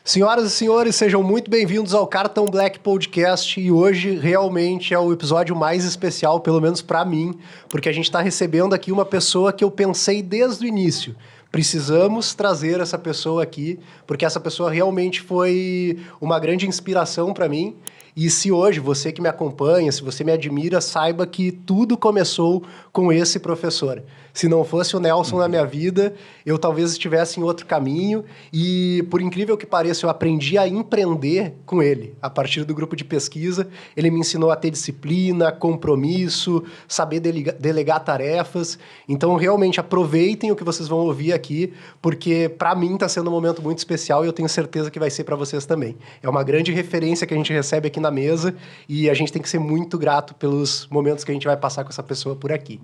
Senhoras e senhores, sejam muito bem-vindos ao Cartão Black Podcast e hoje realmente é o episódio mais especial, pelo menos para mim, porque a gente está recebendo aqui uma pessoa que eu pensei desde o início. Precisamos trazer essa pessoa aqui, porque essa pessoa realmente foi uma grande inspiração para mim. E se hoje, você que me acompanha, se você me admira, saiba que tudo começou com esse professor. Se não fosse o Nelson na minha vida, eu talvez estivesse em outro caminho. E, por incrível que pareça, eu aprendi a empreender com ele. A partir do grupo de pesquisa, ele me ensinou a ter disciplina, compromisso, saber delegar tarefas. Então, realmente, aproveitem o que vocês vão ouvir aqui, porque, para mim, está sendo um momento muito especial e eu tenho certeza que vai ser para vocês também. É uma grande referência que a gente recebe aqui na mesa e a gente tem que ser muito grato pelos momentos que a gente vai passar com essa pessoa por aqui.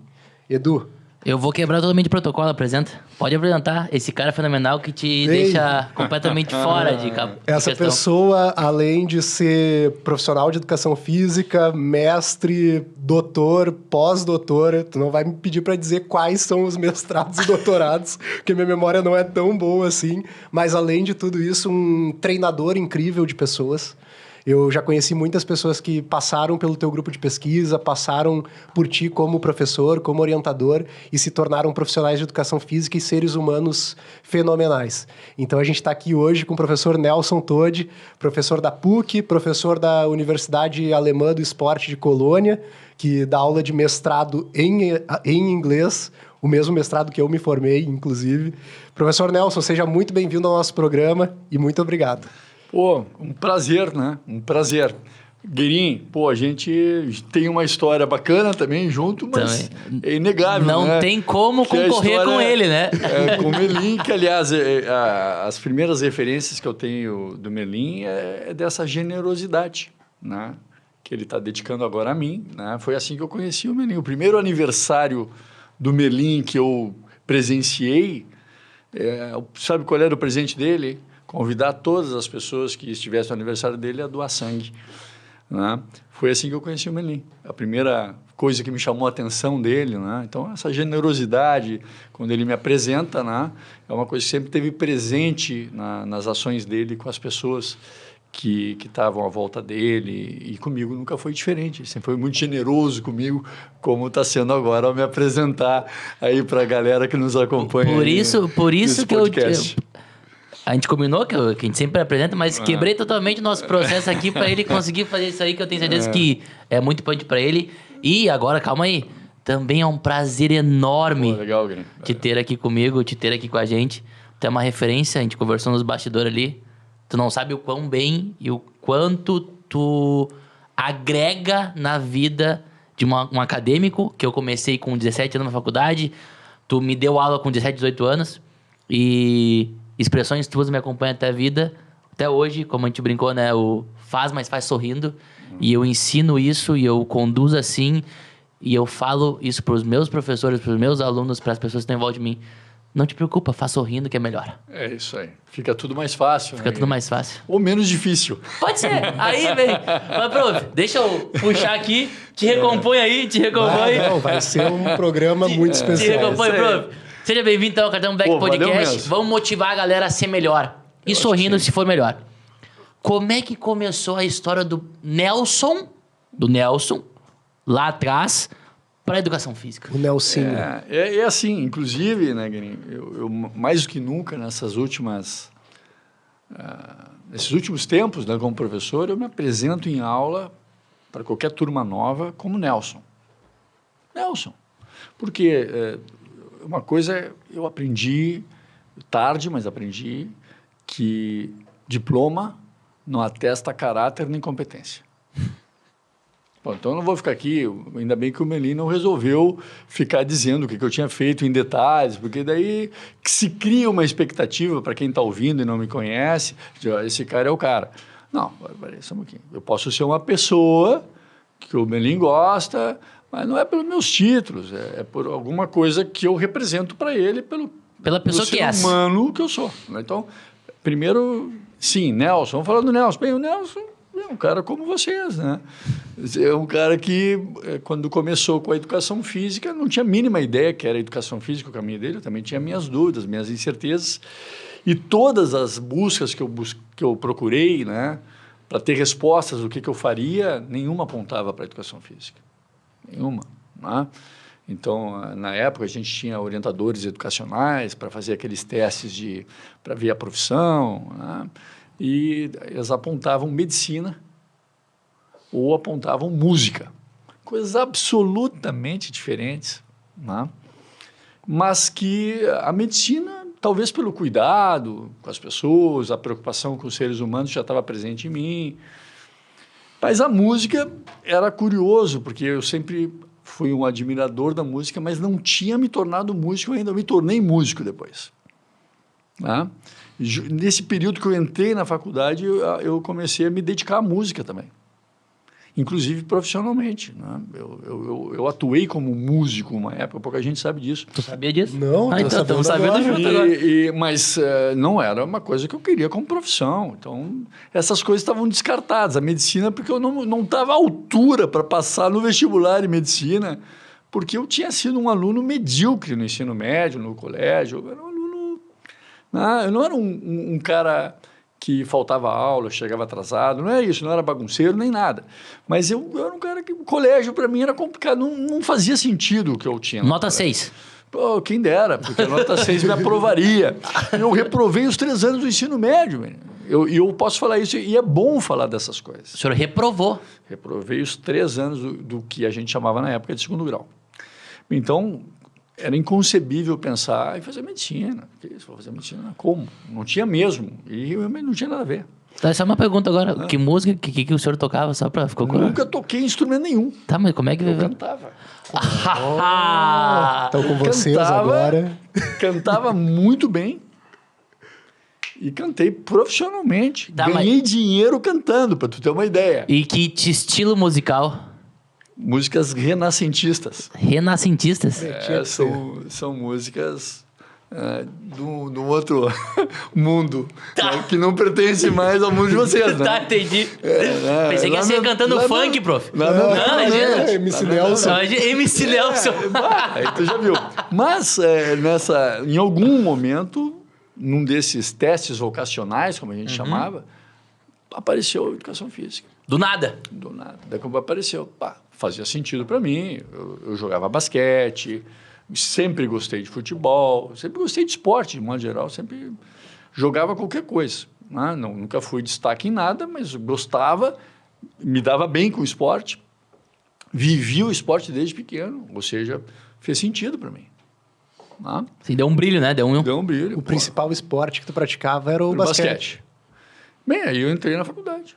Edu? Eu vou quebrar totalmente o protocolo, apresenta. Pode apresentar esse cara fenomenal que te deixa completamente fora de Essa questão. pessoa, além de ser profissional de educação física, mestre, doutor, pós-doutora, tu não vai me pedir para dizer quais são os mestrados e doutorados, porque minha memória não é tão boa assim, mas além de tudo isso, um treinador incrível de pessoas. Eu já conheci muitas pessoas que passaram pelo teu grupo de pesquisa, passaram por ti como professor, como orientador e se tornaram profissionais de educação física e seres humanos fenomenais. Então a gente está aqui hoje com o professor Nelson Todi, professor da PUC, professor da Universidade Alemã do Esporte de Colônia, que dá aula de mestrado em inglês, o mesmo mestrado que eu me formei, inclusive. Professor Nelson, seja muito bem-vindo ao nosso programa e muito obrigado. Pô, um prazer, né? Um prazer. Guerin, pô, a gente tem uma história bacana também junto, mas também é inegável, não, né? Não tem como concorrer com ele, né? Com o Merlin, que aliás, as primeiras referências que eu tenho do Merlin é dessa generosidade, né? Que ele está dedicando agora a mim, né? Foi assim que eu conheci o Merlin. O primeiro aniversário do Merlin que eu presenciei, sabe qual era o presente dele? Convidar todas as pessoas que estivessem no aniversário dele a doar sangue, né? Foi assim que eu conheci o Merlin. A primeira coisa que me chamou a atenção dele, né? Então, essa generosidade, quando ele me apresenta, né? É uma coisa que sempre teve presente nas ações dele com as pessoas que estavam à volta dele, e comigo nunca foi diferente. Sempre foi muito generoso comigo, como está sendo agora ao me apresentar aí para a galera que nos acompanha. Por isso que a gente combinou que a gente sempre apresenta, mas quebrei totalmente o nosso processo aqui para ele conseguir fazer isso aí, que eu tenho certeza que é muito importante para ele. E agora, calma aí, também é um prazer enorme te ter aqui comigo, te ter aqui com a gente. Tu é uma referência, a gente conversou nos bastidores ali. Tu não sabe o quão bem e o quanto tu agrega na vida de um acadêmico, que eu comecei com 17 anos na faculdade, tu me deu aula com 17, 18 anos, e expressões tuas me acompanham até a vida, até hoje, como a gente brincou, né? O faz, mas faz sorrindo. E eu ensino isso e eu conduzo assim. E eu falo isso para os meus professores, para os meus alunos, para as pessoas que estão em volta de mim. Não te preocupa, faz sorrindo que é melhor. É isso aí. Fica tudo mais fácil. Fica tudo mais fácil. Ou menos difícil. Pode ser. Aí, vem. Mas, prof, deixa eu puxar aqui. Te recompõe aí, te recompõe. Vai ser um programa muito especial. Te recompõe, prof. Seja bem-vindo então ao Cartão Black Podcast. Vamos motivar a galera a ser melhor. E sorrindo se for melhor. Como é que começou a história do Nelson, lá atrás, para a educação física? O Nelsinho. É assim, inclusive, né, Guerin, eu mais do que nunca nesses últimos tempos, né, como professor, eu me apresento em aula para qualquer turma nova como Nelson. Porque uma coisa eu aprendi tarde, mas aprendi que diploma não atesta caráter nem competência. Bom, então eu não vou ficar aqui, ainda bem que o Merlin não resolveu ficar dizendo o que eu tinha feito em detalhes, porque daí que se cria uma expectativa para quem está ouvindo e não me conhece, de, esse cara é o cara. Não, só um pouquinho. Eu posso ser uma pessoa que o Merlin gosta, mas não é pelos meus títulos, é por alguma coisa que eu represento para ele, pela pessoa que é ser humano que eu sou. Então, primeiro, sim, Nelson, vamos falar do Nelson. Bem, o Nelson é um cara como vocês, né? É um cara que, quando começou com a educação física, não tinha a mínima ideia que era a educação física o caminho dele, eu também tinha minhas dúvidas, minhas incertezas. E todas as buscas que eu procurei, né, para ter respostas do que eu faria, nenhuma apontava para a educação física. Nenhuma. Né? Então, na época, a gente tinha orientadores educacionais para fazer aqueles testes para ver a profissão, né? E eles apontavam medicina ou apontavam música. Coisas absolutamente diferentes, né? Mas que a medicina, talvez pelo cuidado com as pessoas, a preocupação com os seres humanos já estava presente em mim. Mas a música era curioso, porque eu sempre fui um admirador da música, mas não tinha me tornado músico ainda. Eu me tornei músico depois. Né? Nesse período que eu entrei na faculdade, eu comecei a me dedicar à música também. Inclusive profissionalmente. Né? Eu atuei como músico uma época, pouca gente sabe disso. Tu sabia disso? Não, então estamos sabendo junto agora. Mas não era uma coisa que eu queria como profissão. Então, essas coisas estavam descartadas. A medicina, porque eu não estava à altura para passar no vestibular em medicina, porque eu tinha sido um aluno medíocre no ensino médio, no colégio. Eu era um aluno... eu não era um cara que faltava aula, chegava atrasado, não é isso, não era bagunceiro nem nada. Mas eu era um cara que o colégio para mim era complicado, não fazia sentido o que eu tinha. Nota 6. Pô, quem dera, porque a nota 6 me aprovaria. Eu reprovei os 3 anos do ensino médio. E eu posso falar isso, e é bom falar dessas coisas. O senhor reprovou? Reprovei os 3 anos do que a gente chamava na época de segundo grau. Então, era inconcebível pensar em fazer medicina. Que isso, vou fazer medicina? Como? Não tinha mesmo. E eu não tinha nada a ver. Tá, só uma pergunta agora. Que música que o senhor tocava? Só pra ficar Nunca toquei instrumento nenhum. Tá, mas como é que... Eu cantava. Estão com vocês agora. Cantava muito bem. E cantei profissionalmente. Tá, Ganhei dinheiro cantando, para tu ter uma ideia. E que estilo musical? Músicas renascentistas. Renascentistas? São músicas do outro mundo, né, que não pertence mais ao mundo de vocês. Né? Tá, entendi. Pensei que ia ser cantando funk, prof. Não, MC Nelson. MC Nelson. Aí tu já viu. Mas, em algum momento, num desses testes vocacionais, como a gente chamava, apareceu a educação física. Do nada? Do nada. Daí como apareceu, fazia sentido para mim. Eu jogava basquete, sempre gostei de futebol, sempre gostei de esporte, de modo geral, sempre jogava qualquer coisa. Né? Nunca fui destaque em nada, mas gostava, me dava bem com o esporte, vivia o esporte desde pequeno, ou seja, fez sentido para mim. Né? Sim, deu um brilho, né? Deu um brilho. O principal esporte que tu praticava era o basquete. Bem, aí eu entrei na faculdade.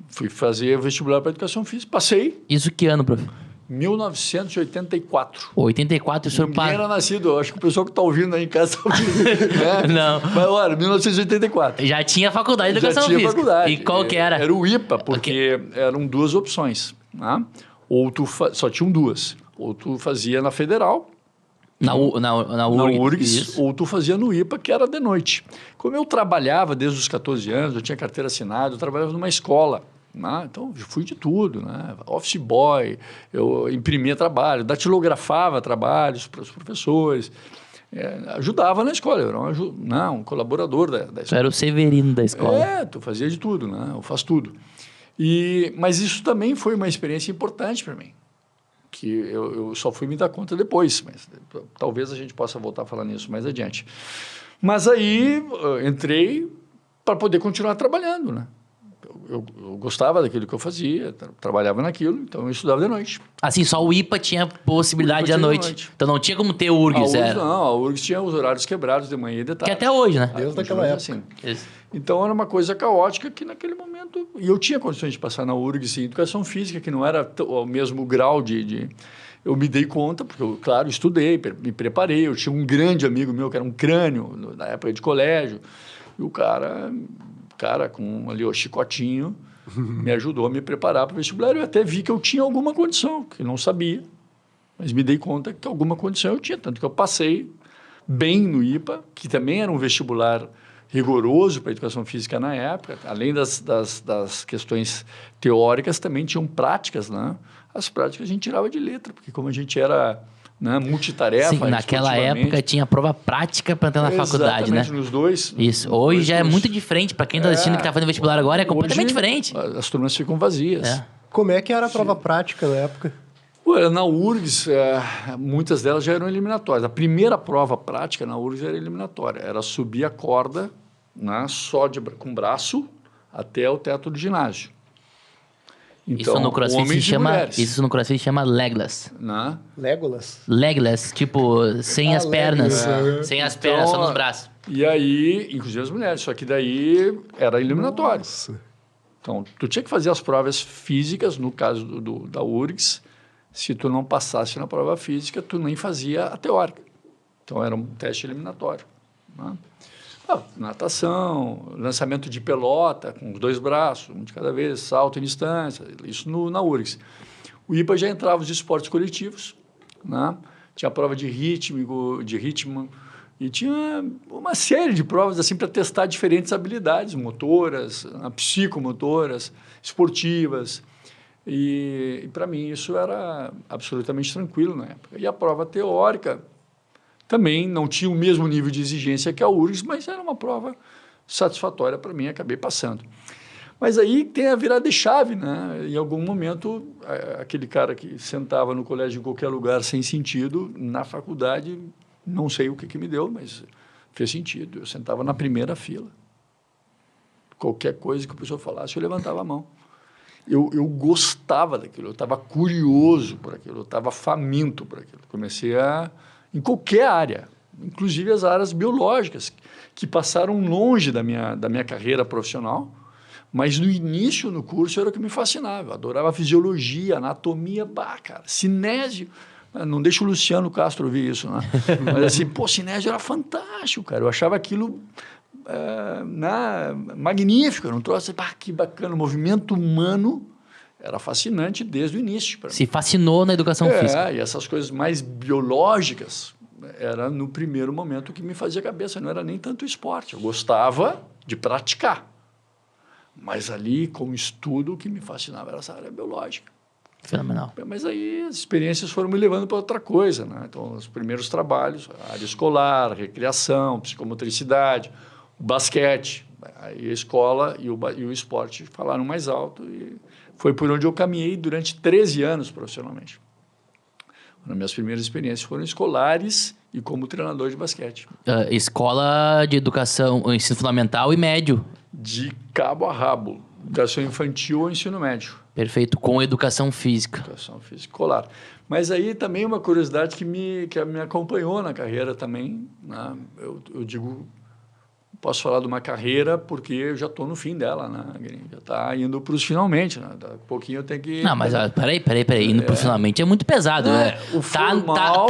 Fui fazer vestibular para educação física, passei. Isso que ano, prof? 1984. 84, o senhor... Ninguém era nascido, eu acho que o pessoal que está ouvindo aí em casa está ouvindo. Né? Não. Mas olha, 1984. Já tinha faculdade de educação física. Faculdade. E qual que era? Era o IPA, porque eram 2 opções. Né? Ou só tinham 2. Ou tu fazia na Federal, na URGS, ou tu fazia no IPA, que era de noite. Como eu trabalhava desde os 14 anos, eu tinha carteira assinada, eu trabalhava numa escola. Né? Então, eu fui de tudo. Né? Office boy, eu imprimia trabalho, datilografava trabalhos para os professores, ajudava na escola, eu era um colaborador da escola. Tu era o Severino da escola. Tu fazia de tudo, né? Eu faço tudo. Mas isso também foi uma experiência importante para mim, que eu só fui me dar conta depois, mas talvez a gente possa voltar a falar nisso mais adiante. Mas aí entrei para poder continuar trabalhando, né? Eu gostava daquilo que eu fazia, trabalhava naquilo, então eu estudava de noite. Assim, só o IPA tinha possibilidade à noite. Então não tinha como ter o URGS, a URGS tinha os horários quebrados de manhã e de tarde. Que até hoje, né? Desde aquela época. Assim. Então era uma coisa caótica que naquele momento... E eu tinha condições de passar na URGS em educação física, que não era o mesmo grau de... Eu me dei conta, porque eu, claro, estudei, me preparei. Eu tinha um grande amigo meu que era um crânio na época de colégio. E o cara com ali o chicotinho, me ajudou a me preparar para o vestibular. Eu até vi que eu tinha alguma condição, que eu não sabia, mas me dei conta que alguma condição eu tinha, tanto que eu passei bem no IPA, que também era um vestibular rigoroso para a educação física na época. Além das questões teóricas, também tinham práticas, né? As práticas a gente tirava de letra, porque como a gente era né? Multitarefa. Sim, naquela época tinha prova prática para entrar na faculdade, né? Nos dois. Isso. Hoje já é muito diferente. Para quem está assistindo que está fazendo vestibular agora, é completamente diferente. As turmas ficam vazias. Como é que era a prova prática na época? Na URGS, muitas delas já eram eliminatórias. A primeira prova prática na URGS era eliminatória. Era subir a corda, né, só com o braço até o teto do ginásio. Então, isso no CrossFit chama legless. Né? Legless, tipo, sem as pernas. Sem as pernas, só nos braços. E aí, inclusive as mulheres, só que daí era eliminatório. Nossa. Então, tu tinha que fazer as provas físicas, no caso da URGS. Se tu não passasse na prova física, tu nem fazia a teórica. Então, era um teste eliminatório. Né? Natação, lançamento de pelota com os 2 braços, um de cada vez, salto em distância, isso na URGS. O IPA já entrava os esportes coletivos, né? Tinha a prova de ritmo e tinha uma série de provas assim para testar diferentes habilidades motoras, psicomotoras, esportivas. E para mim isso era absolutamente tranquilo na época. E a prova teórica também não tinha o mesmo nível de exigência que a URGS, mas era uma prova satisfatória para mim, acabei passando. Mas aí tem a virada de chave, né? Em algum momento, aquele cara que sentava no colégio em qualquer lugar sem sentido, na faculdade, não sei o que me deu, mas fez sentido. Eu sentava na primeira fila. Qualquer coisa que o professor falasse, eu levantava a mão. Eu gostava daquilo, eu estava curioso por aquilo, eu estava faminto por aquilo. Comecei em qualquer área, inclusive as áreas biológicas, que passaram longe da minha carreira profissional, mas no início, no curso, era o que me fascinava. Eu adorava fisiologia, anatomia, cinésio. Não deixa o Luciano Castro ouvir isso, né? Mas assim, cinésio era fantástico, cara. Eu achava aquilo magnífico, era um troço, que bacana. O movimento humano era fascinante desde o início. Se fascinou na educação física. E essas coisas mais biológicas era no primeiro momento que me fazia cabeça, não era nem tanto o esporte. Eu gostava de praticar, mas ali, como estudo, o que me fascinava era essa área biológica. Fenomenal. Mas aí as experiências foram me levando para outra coisa, né? Então, os primeiros trabalhos, a área escolar, recreação, psicomotricidade, o basquete, aí a escola e o esporte falaram mais alto e foi por onde eu caminhei durante 13 anos profissionalmente. As minhas primeiras experiências foram escolares e como treinador de basquete. Escola de educação, ensino fundamental e médio. De cabo a rabo. Educação infantil ou ensino médio. Perfeito, com educação física. Educação física escolar. Mas aí também uma curiosidade que me acompanhou na carreira também, né? Eu digo, posso falar de uma carreira porque eu já estou no fim dela, né? Já está indo para os finalmente, né? Daqui a pouquinho eu tenho que... Não, mas peraí, indo para o finalmente é muito pesado, né? O formal...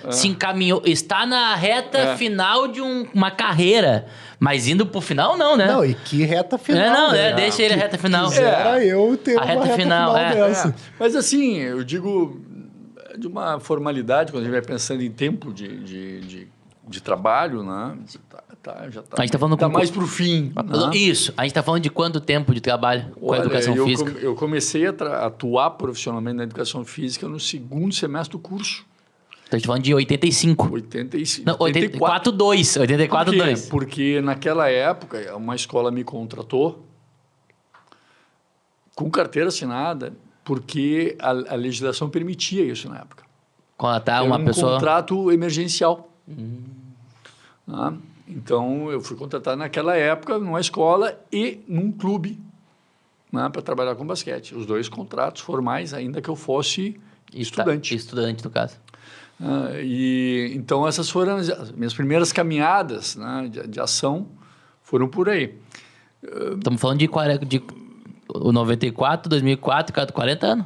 se encaminhou, está na reta final de uma carreira, mas indo para o final não, né? Não, e que reta final, né? Deixa ele a reta final. Quisera eu ter uma reta final dessa. Mas assim, eu digo de uma formalidade, quando a gente vai pensando em tempo de trabalho, né? Já tá, a gente tá falando mais para o fim. Né? Isso. A gente está falando de quanto tempo de trabalho com a educação física? Eu comecei a atuar profissionalmente na educação física no segundo semestre do curso. Então, a gente tá falando de 85. 85. Não, 84,2. Porque naquela época, uma escola me contratou com carteira assinada, porque a legislação permitia isso na época. Contratar uma pessoa... um contrato emergencial. Então, eu fui contratado naquela época numa escola e num clube, né, para trabalhar com basquete. Os 2 contratos formais, ainda que eu fosse estudante. Estudante, no caso. Então, essas foram as minhas primeiras caminhadas, né, de ação, foram por aí. Estamos falando de 94, 2004, 40 anos.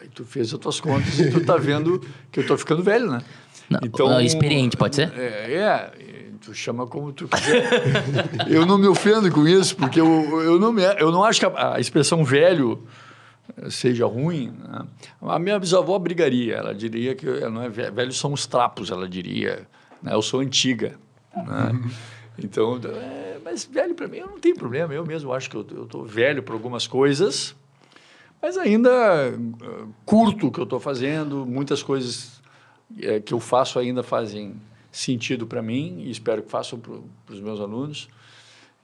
Aí tu fez as tuas contas e tu tá vendo que eu tô ficando velho, né? Não, então, experiente, pode ser? Tu chama como tu quiser. Eu não me ofendo com isso, porque eu não acho que a expressão velho seja ruim. Né? A minha bisavó brigaria, ela diria que não é velho, são os trapos, ela diria. Né? Eu sou antiga. Né? Então, mas velho para mim, eu não tenho problema. Eu mesmo acho que eu estou velho por algumas coisas, Mas ainda curto o que eu estou fazendo, muitas coisas que eu faço ainda fazem sentido para mim e espero que façam para os meus alunos.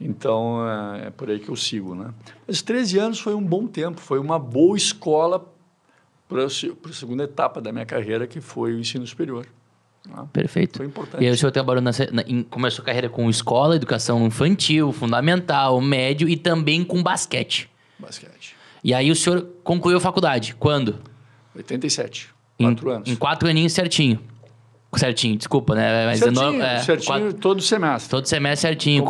Então, é por aí que eu sigo, né? Mas 13 anos foi um bom tempo, foi uma boa escola para a segunda etapa da minha carreira, que foi o ensino superior. Né? Perfeito. Foi importante. E aí o senhor trabalhou começou a carreira com escola, educação infantil, fundamental, médio e também com basquete. Basquete. E aí o senhor concluiu a faculdade. Quando? 87. 4 anos. Em 4 aninhos certinho. Certinho, desculpa, né? Mas certinho todo semestre. Todo semestre certinho.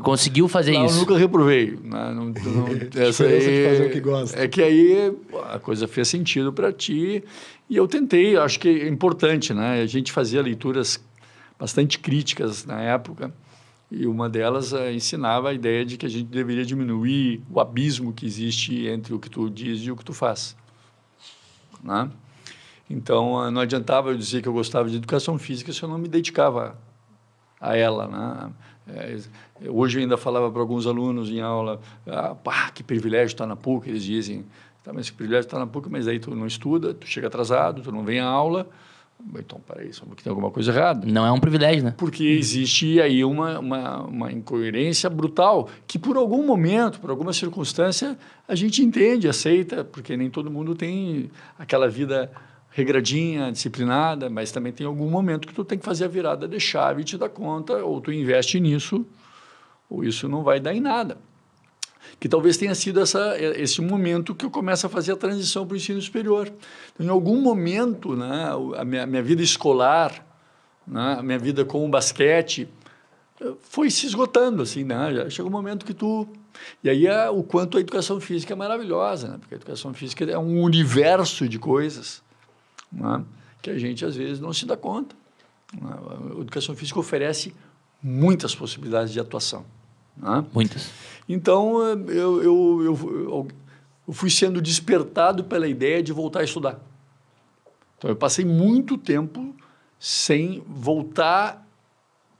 Conseguiu fazer isso. Eu nunca reprovei. Né? Essa aí, de fazer o que gosta. É que aí a coisa fez sentido para ti. E eu tentei, acho que é importante, né? A gente fazia leituras bastante críticas na época. E uma delas ensinava a ideia de que a gente deveria diminuir o abismo que existe entre o que tu diz e o que tu faz. Né? Então, não adiantava eu dizer que eu gostava de educação física se eu não me dedicava a ela. Né? Hoje eu ainda falava para alguns alunos em aula, que privilégio estar na PUC, eles dizem, tá, mas que privilégio estar na PUC, mas aí tu não estuda, tu chega atrasado, tu não vem à aula. Então, peraí, só que tem alguma coisa errada. Não é um privilégio, né? Porque existe aí uma incoerência brutal que, por algum momento, por alguma circunstância, a gente entende, aceita, porque nem todo mundo tem aquela vida regradinha, disciplinada, mas também tem algum momento que tu tem que fazer a virada de chave e te dar conta, ou tu investe nisso, ou isso não vai dar em nada. Que talvez tenha sido esse momento que eu começo a fazer a transição para o ensino superior. Então, em algum momento, né, a minha vida escolar, né, a minha vida com o basquete, foi se esgotando, assim, né? Já chegou um momento que tu... E aí o quanto a educação física é maravilhosa, né? Porque a educação física é um universo de coisas, né, que a gente, às vezes, não se dá conta. Né? A educação física oferece muitas possibilidades de atuação. Né? Muitas. Então, eu fui sendo despertado pela ideia de voltar a estudar. Então, eu passei muito tempo sem voltar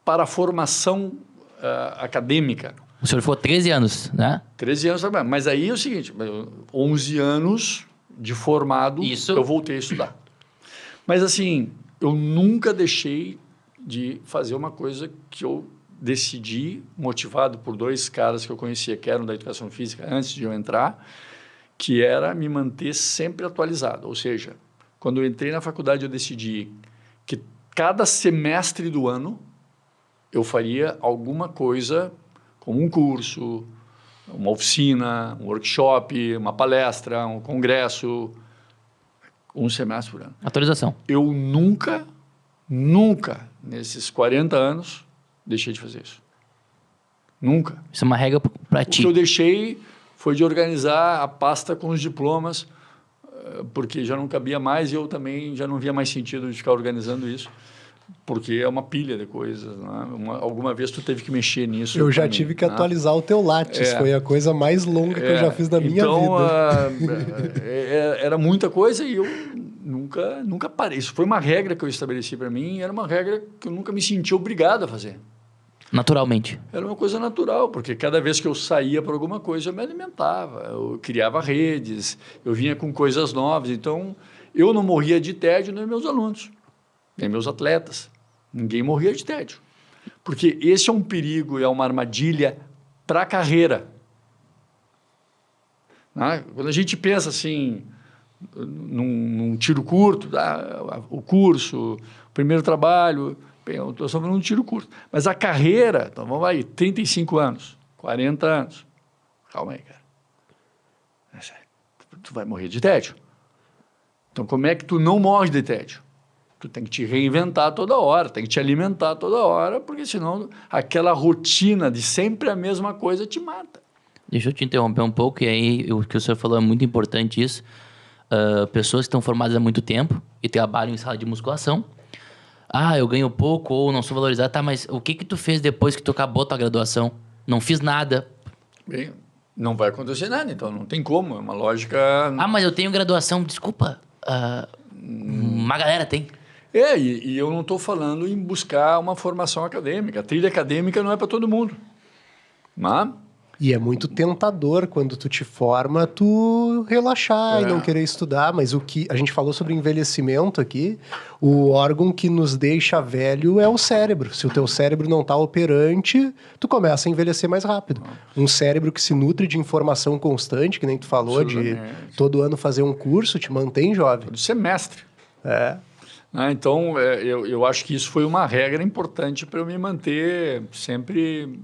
para a formação acadêmica. O senhor ficou 13 anos, né? 13 anos, mas aí é o seguinte, 11 anos de formado, eu voltei a estudar. Mas, assim, eu nunca deixei de fazer uma coisa que eu decidi, motivado por 2 caras que eu conhecia, que eram da educação física, antes de eu entrar, que era me manter sempre atualizado. Ou seja, quando eu entrei na faculdade, eu decidi que cada semestre do ano eu faria alguma coisa, como um curso, uma oficina, um workshop, uma palestra, um congresso, um semestre por ano. Atualização. Eu nunca, nesses 40 anos, deixei de fazer isso. Nunca. Isso é uma regra para ti. O que eu deixei foi de organizar a pasta com os diplomas, porque já não cabia mais e eu também já não via mais sentido de ficar organizando isso, porque é uma pilha de coisas. Né? Alguma vez tu teve que mexer nisso. Eu já tive que atualizar o teu Lattes, foi a coisa mais longa que eu já fiz na minha vida. Era muita coisa e eu nunca parei. Isso foi uma regra que eu estabeleci para mim e era uma regra que eu nunca me senti obrigado a fazer. Naturalmente. Era uma coisa natural, porque cada vez que eu saía para alguma coisa, eu me alimentava, eu criava redes, eu vinha com coisas novas. Então, eu não morria de tédio, nem meus alunos, nem meus atletas. Ninguém morria de tédio. Porque esse é um perigo, é uma armadilha para a carreira. Né? Quando a gente pensa assim, num tiro curto, o curso, o primeiro trabalho... Eu estou falando de um tiro curto. Mas a carreira, então vamos aí, 35 anos, 40 anos. Calma aí, cara. Tu vai morrer de tédio. Então, como é que tu não morre de tédio? Tu tem que te reinventar toda hora, tem que te alimentar toda hora, porque senão aquela rotina de sempre a mesma coisa te mata. Deixa eu te interromper um pouco, e aí o que o senhor falou é muito importante isso. Pessoas que estão formadas há muito tempo e trabalham em sala de musculação. Eu ganho pouco ou não sou valorizado. Tá, mas o que tu fez depois que tu acabou a tua graduação? Não fiz nada. Bem, não vai acontecer nada, então não tem como. É uma lógica... mas eu tenho graduação. Desculpa. Uma galera tem. E eu não estou falando em buscar uma formação acadêmica. A trilha acadêmica não é para todo mundo. Mas E é muito tentador quando tu te forma, tu relaxar e não querer estudar. Mas o que a gente falou sobre envelhecimento aqui, o órgão que nos deixa velho é o cérebro. Se o teu cérebro não tá operante, tu começa a envelhecer mais rápido. Um cérebro que se nutre de informação constante, que nem tu falou, de todo ano fazer um curso, te mantém jovem. Todo semestre. É. Então, eu acho que isso foi uma regra importante para eu me manter sempre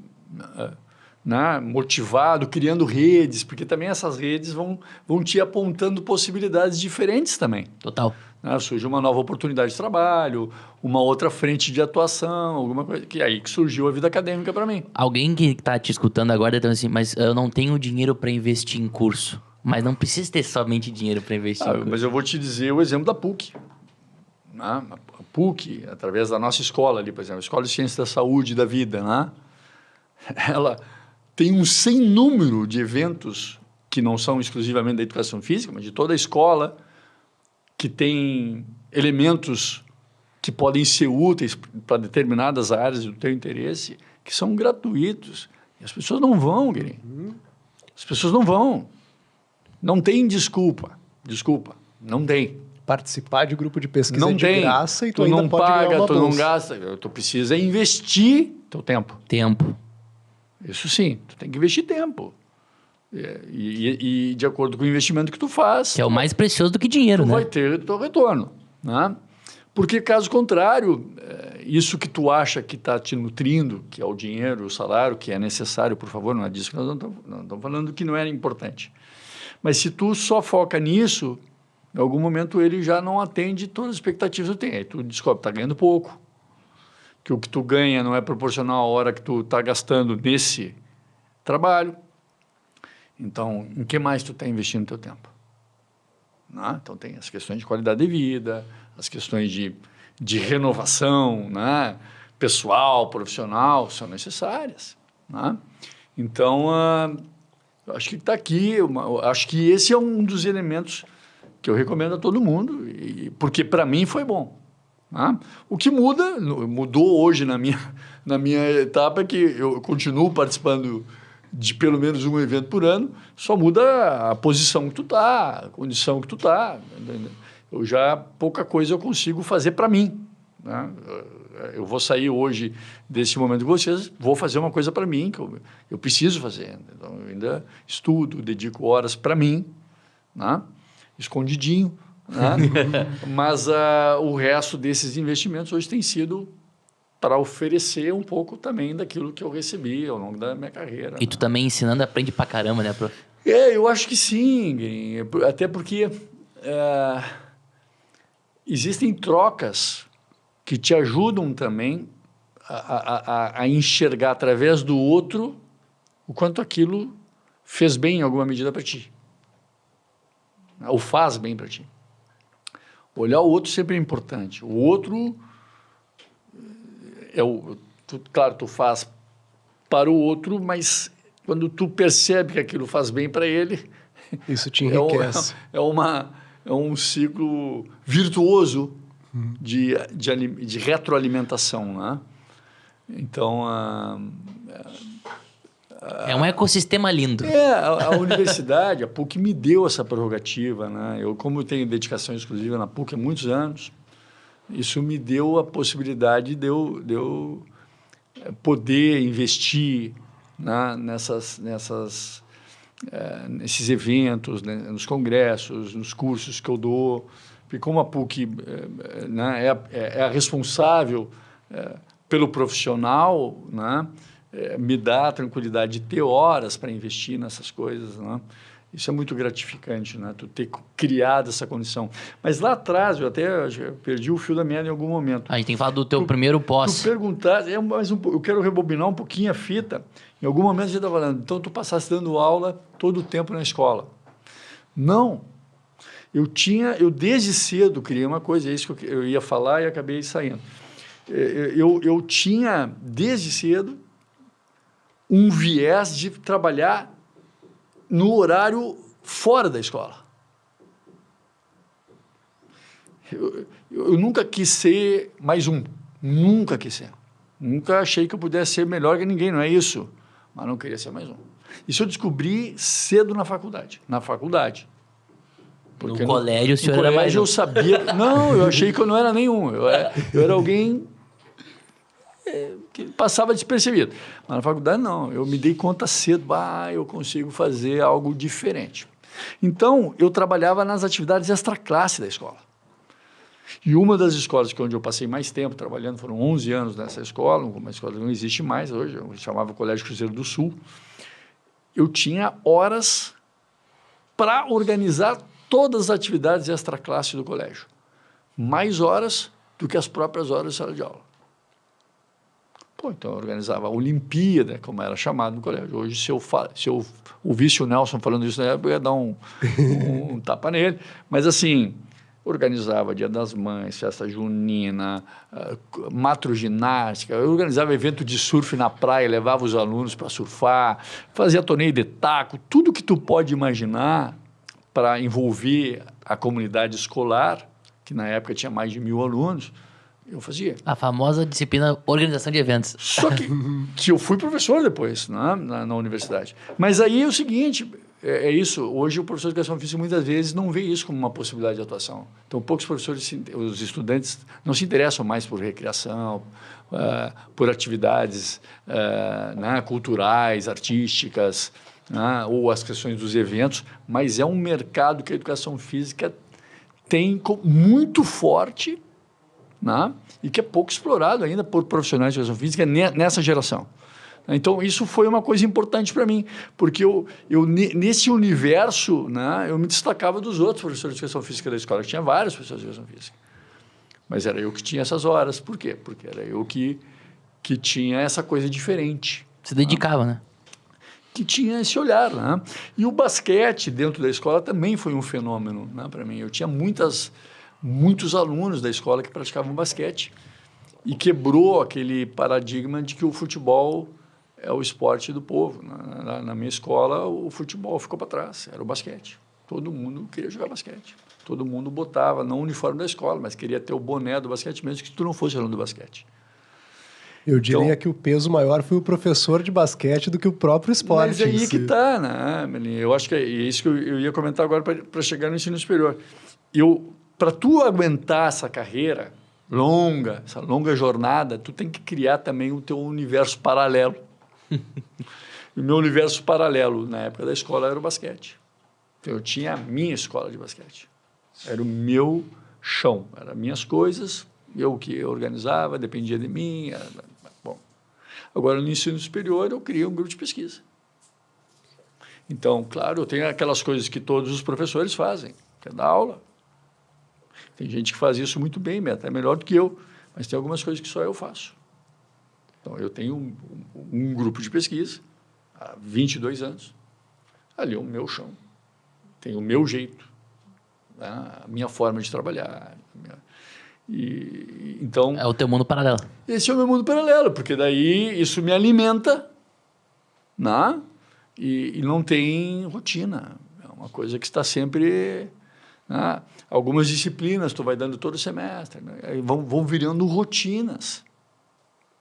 motivado, criando redes, porque também essas redes vão te apontando possibilidades diferentes também. Total. Surge uma nova oportunidade de trabalho, uma outra frente de atuação, alguma coisa, que aí que surgiu a vida acadêmica para mim. Alguém que está te escutando agora está assim, mas eu não tenho dinheiro para investir em curso. Mas não precisa ter somente dinheiro para investir em curso. Mas eu vou te dizer o exemplo da PUC. A PUC, através da nossa escola ali, por exemplo, a Escola de Ciências da Saúde e da Vida, ela tem um sem número de eventos que não são exclusivamente da educação física, mas de toda a escola, que tem elementos que podem ser úteis para determinadas áreas do teu interesse, que são gratuitos. E as pessoas não vão, Guilherme. As pessoas não vão. Não tem desculpa. Desculpa, não tem. Participar de grupo de pesquisa não de tem. graça e tu ainda não pode paga, ganhar uma bolsa. Tu não gasta. Tu precisa investir teu tempo. Tempo. Isso sim, tu tem que investir tempo. E de acordo com o investimento que tu faz... Que é o mais precioso do que dinheiro, tu né? vai ter teu retorno. Porque, caso contrário, isso que tu acha que está te nutrindo, que é o dinheiro, o salário, que é necessário, por favor, não é disso que nós não estamos falando que não era importante. Mas se tu só foca nisso, em algum momento ele já não atende todas as expectativas que tu tem. Aí tu descobre que está ganhando pouco, que o que tu ganha não é proporcional à hora que tu está gastando nesse trabalho. Então, em que mais tu está investindo o teu tempo? Então, tem as questões de qualidade de vida, as questões de renovação, pessoal, profissional, são necessárias. Então, acho que está aqui, acho que esse é um dos elementos que eu recomendo a todo mundo, porque para mim foi bom. O que mudou hoje na minha etapa é que eu continuo participando de pelo menos um evento por ano, só muda a posição que tu tá, a condição que tu tá. Eu já pouca coisa eu consigo fazer para mim. Eu vou sair hoje desse momento com vocês, vou fazer uma coisa para mim que eu preciso fazer. Então, eu ainda estudo, dedico horas para mim, escondidinho. Mas o resto desses investimentos hoje tem sido para oferecer um pouco também daquilo que eu recebi ao longo da minha carreira. E tu também ensinando aprende pra caramba, né, prof? Eu acho que sim, até porque existem trocas que te ajudam também a enxergar através do outro o quanto aquilo fez bem em alguma medida para ti. Ou faz bem para ti. Olhar o outro sempre é importante. O outro, claro, tu faz para o outro, mas quando tu percebe que aquilo faz bem para ele... Isso te enriquece. É um ciclo virtuoso de retroalimentação, Então... é um ecossistema lindo. A universidade, a PUC me deu essa prerrogativa, como eu tenho dedicação exclusiva na PUC há muitos anos, isso me deu a possibilidade de eu poder investir nesses eventos, nos congressos, nos cursos que eu dou, porque como a PUC é a responsável pelo profissional, me dá a tranquilidade de ter horas para investir nessas coisas, Isso é muito gratificante, tu ter criado essa condição. Mas lá atrás, eu perdi o fio da meada em algum momento. A gente tem que falar do teu primeiro pós. Tu perguntar, eu quero rebobinar um pouquinho a fita. Em algum momento a gente está falando, então tu passasse dando aula todo o tempo na escola. Não. Eu desde cedo criei uma coisa, é isso que eu ia falar e acabei saindo. Eu tinha, desde cedo, um viés de trabalhar no horário fora da escola. Eu nunca quis ser mais um. Nunca quis ser. Nunca achei que eu pudesse ser melhor que ninguém, não é isso. Mas não queria ser mais um. Isso eu descobri cedo na faculdade. Porque no colégio o senhor era mais... eu sabia... Não, eu achei que eu não era nenhum. Eu era alguém que passava despercebido. Mas na faculdade, não. Eu me dei conta cedo. Eu consigo fazer algo diferente. Então, eu trabalhava nas atividades extra-classe da escola. E uma das escolas onde eu passei mais tempo trabalhando, foram 11 anos nessa escola, uma escola que não existe mais hoje, eu chamava Colégio Cruzeiro do Sul. Eu tinha horas para organizar todas as atividades extra-classe do colégio. Mais horas do que as próprias horas de sala de aula. Então eu organizava a Olimpíada, como era chamado no colégio. Hoje, se eu ouvisse o Nelson falando isso na época, eu ia dar um tapa nele. Mas, assim, organizava Dia das Mães, festa junina, matroginástica. Eu organizava evento de surf na praia, levava os alunos para surfar, fazia torneio de taco, tudo que tu pode imaginar para envolver a comunidade escolar, que na época tinha mais de 1.000 alunos, eu fazia. A famosa disciplina organização de eventos. Só que eu fui professor depois, né, na universidade. Mas aí é o seguinte, é isso, hoje o professor de educação física muitas vezes não vê isso como uma possibilidade de atuação. Então, poucos professores, os estudantes não se interessam mais por recreação, por atividades né, culturais, artísticas, né, ou as questões dos eventos, mas é um mercado que a educação física tem muito forte, né? E que é pouco explorado ainda por profissionais de educação física nessa geração. Então, isso foi uma coisa importante para mim, porque eu nesse universo, né, eu me destacava dos outros professores de educação física da escola. Tinha vários professores de educação física, mas era eu que tinha essas horas. Por quê? Porque era eu que tinha essa coisa diferente. Se dedicava, né? Que tinha esse olhar, né? E o basquete dentro da escola também foi um fenômeno, né, para mim. Eu tinha muitos alunos da escola que praticavam basquete e quebrou aquele paradigma de que o futebol é o esporte do povo. Na minha escola, o futebol ficou para trás, era o basquete. Todo mundo queria jogar basquete. Todo mundo botava, não o uniforme da escola, mas queria ter o boné do basquete, mesmo que tu não fosse aluno do basquete. Eu diria que o peso maior foi o professor de basquete do que o próprio esporte. Mas aí que está, né, Melinha? Eu acho que é isso que eu ia comentar agora para chegar no ensino superior. Para tu aguentar essa carreira longa, essa longa jornada, tu tem que criar também o teu universo paralelo. E o meu universo paralelo, na época da escola, era o basquete. Então, eu tinha a minha escola de basquete. Era o meu chão, eram minhas coisas, eu que organizava, dependia de mim. Bom. Agora, no ensino superior, eu criei um grupo de pesquisa. Então, claro, eu tenho aquelas coisas que todos os professores fazem, que é dar aula. Tem gente que faz isso muito bem, até melhor do que eu, mas tem algumas coisas que só eu faço. Então, eu tenho um grupo de pesquisa há 22 anos. Ali é o meu chão. Tem o meu jeito, né? A minha forma de trabalhar. Então, é o teu mundo paralelo. Esse é o meu mundo paralelo, porque daí isso me alimenta, né? E não tem rotina. É uma coisa que está sempre... Né? Algumas disciplinas tu vai dando todo semestre, né? vão virando rotinas.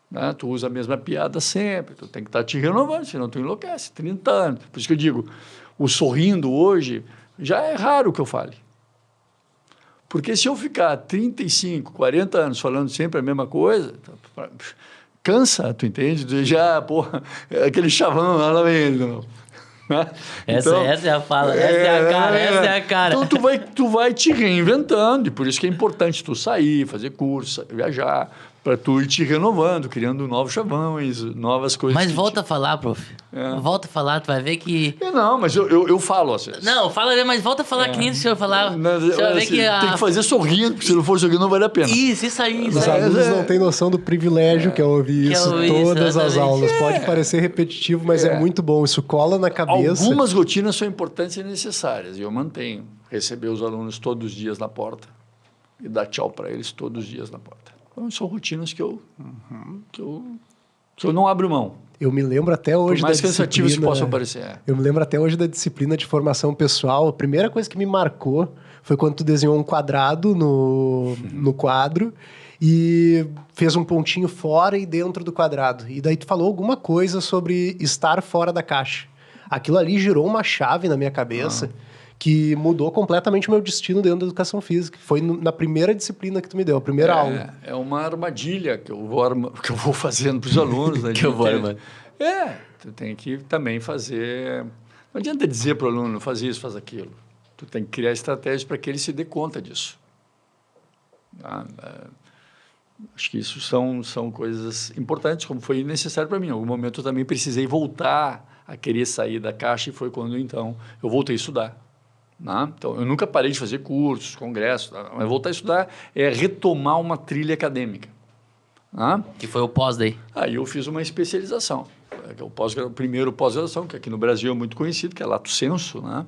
Né? Tu usa a mesma piada sempre, tu tem que estar te renovando, senão tu enlouquece, 30 anos. Por isso que eu digo, o sorrindo hoje, já é raro que eu fale. Porque se eu ficar 35, 40 anos falando sempre a mesma coisa, cansa, tu entende? Já, porra, aquele chavão, lá vem ele de novo. Então, essa é a fala, essa é a cara. Então tu vai te reinventando, e por isso que é importante tu sair, fazer curso, viajar, para tu ir te renovando, criando novos chavões, novas coisas. Mas volta a falar, prof. Volta a falar, tu vai ver que... Não, mas eu falo às vezes. Não, fala, mas volta a falar que nem o senhor falava. Você vai ver que tem que fazer sorrindo, porque se não for sorrindo não vale a pena. Isso aí. Os alunos não têm noção do privilégio que é ouvir isso todas as aulas. Pode parecer repetitivo, mas é muito bom. Isso cola na cabeça. Algumas rotinas são importantes e necessárias, e eu mantenho. Receber os alunos todos os dias na porta e dar tchau para eles todos os dias na porta. Então, são rotinas que eu não abro mão. Eu me lembro até hoje da disciplina... Por mais cansativos que possam parecer. Eu me lembro até hoje da disciplina de formação pessoal. A primeira coisa que me marcou foi quando tu desenhou um quadrado no quadro e fez um pontinho fora e dentro do quadrado. E daí tu falou alguma coisa sobre estar fora da caixa. aquilo ali girou uma chave na minha cabeça que mudou completamente o meu destino dentro da educação física. Foi na primeira disciplina que tu me deu, a primeira aula. É uma armadilha que eu vou fazendo para os alunos. Né, que eu vou armando. Tu tem que também fazer... Não adianta dizer para o aluno, faz isso, faz aquilo. Tu tem que criar estratégias para que ele se dê conta disso. Acho que isso são coisas importantes, como foi necessário para mim. Em algum momento eu também precisei voltar a querer sair da caixa e foi quando, então, eu voltei a estudar. Né? Então, eu nunca parei de fazer cursos, congressos, mas voltar a estudar é retomar uma trilha acadêmica. Né? Que foi o pós daí? Aí eu fiz uma especialização, que é o primeiro pós-graduação, que aqui no Brasil é muito conhecido, que é Lato Sensu. Né?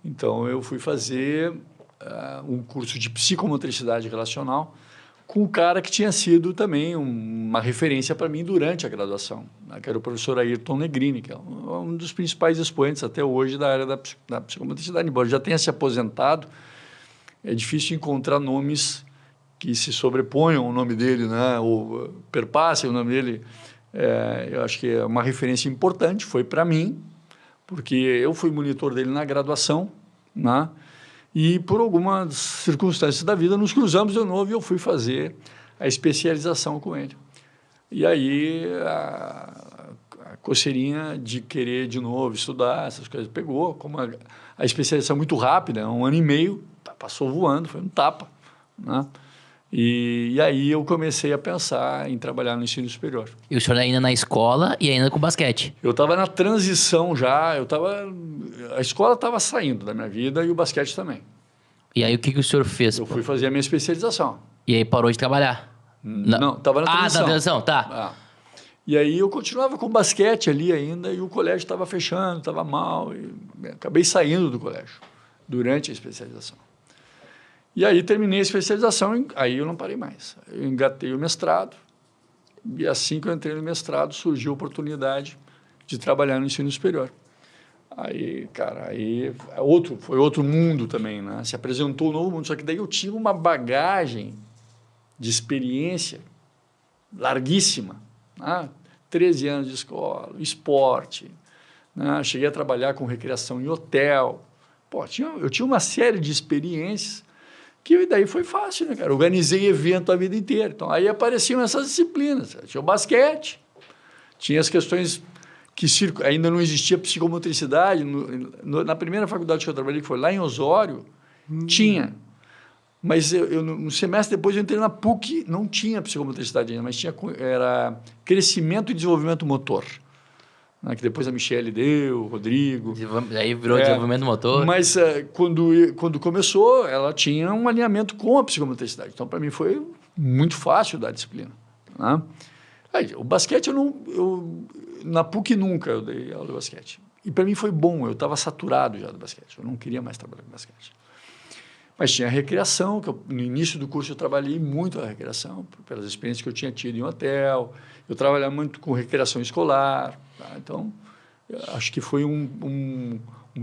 Então, eu fui fazer um curso de psicomotricidade relacional com um cara que tinha sido também uma referência para mim durante a graduação, né? Que era o professor Ayrton Negrini, que é um dos principais expoentes até hoje da área da psicomotricidade. Embora já tenha se aposentado, é difícil encontrar nomes que se sobreponham ao nome dele, né? Ou perpassem o nome dele. Eu acho que é uma referência importante, foi para mim, porque eu fui monitor dele na graduação, né? E, por algumas circunstâncias da vida, nos cruzamos de novo e eu fui fazer a especialização com ele. E aí, a coceirinha de querer de novo estudar, essas coisas, pegou. Como a especialização é muito rápida, 1 ano e meio, passou voando, foi um tapa. Né? E aí eu comecei a pensar em trabalhar no ensino superior. E o senhor ainda na escola e ainda com basquete? Eu estava na transição já, a escola estava saindo da minha vida e o basquete também. E aí o que o senhor fez? Eu fui fazer a minha especialização. E aí parou de trabalhar? Não, estava na transição. Na transição, tá. E aí eu continuava com basquete ali ainda e o colégio estava fechando, estava mal. E acabei saindo do colégio durante a especialização. E aí terminei a especialização, aí eu não parei mais. Eu engatei o mestrado e assim que eu entrei no mestrado surgiu a oportunidade de trabalhar no ensino superior. Aí, cara, foi outro mundo também, né? Se apresentou um novo mundo, só que daí eu tinha uma bagagem de experiência larguíssima, né? 13 anos de escola, esporte, né? Cheguei a trabalhar com recreação em hotel. Eu tinha uma série de experiências que daí foi fácil, né, cara? Organizei evento a vida inteira. Então, aí apareciam essas disciplinas. Tinha o basquete, tinha as questões que ainda não existia psicomotricidade. Na primeira faculdade que eu trabalhei, que foi lá em Osório, tinha. Mas no semestre depois eu entrei na PUC, não tinha psicomotricidade ainda, mas era crescimento e desenvolvimento motor. Né, que depois a Michele deu, o Rodrigo. Aí virou desenvolvimento motor. Mas quando começou, ela tinha um alinhamento com a psicomotricidade. Então, para mim, foi muito fácil dar disciplina. Né? Aí, o basquete, na PUC nunca eu dei aula de basquete. E para mim foi bom, eu estava saturado já do basquete. Eu não queria mais trabalhar com basquete. Mas tinha a recreação, que no início do curso eu trabalhei muito a recreação, pelas experiências que eu tinha tido em hotel. Eu trabalhava muito com recreação escolar. Tá? Então, acho que foi um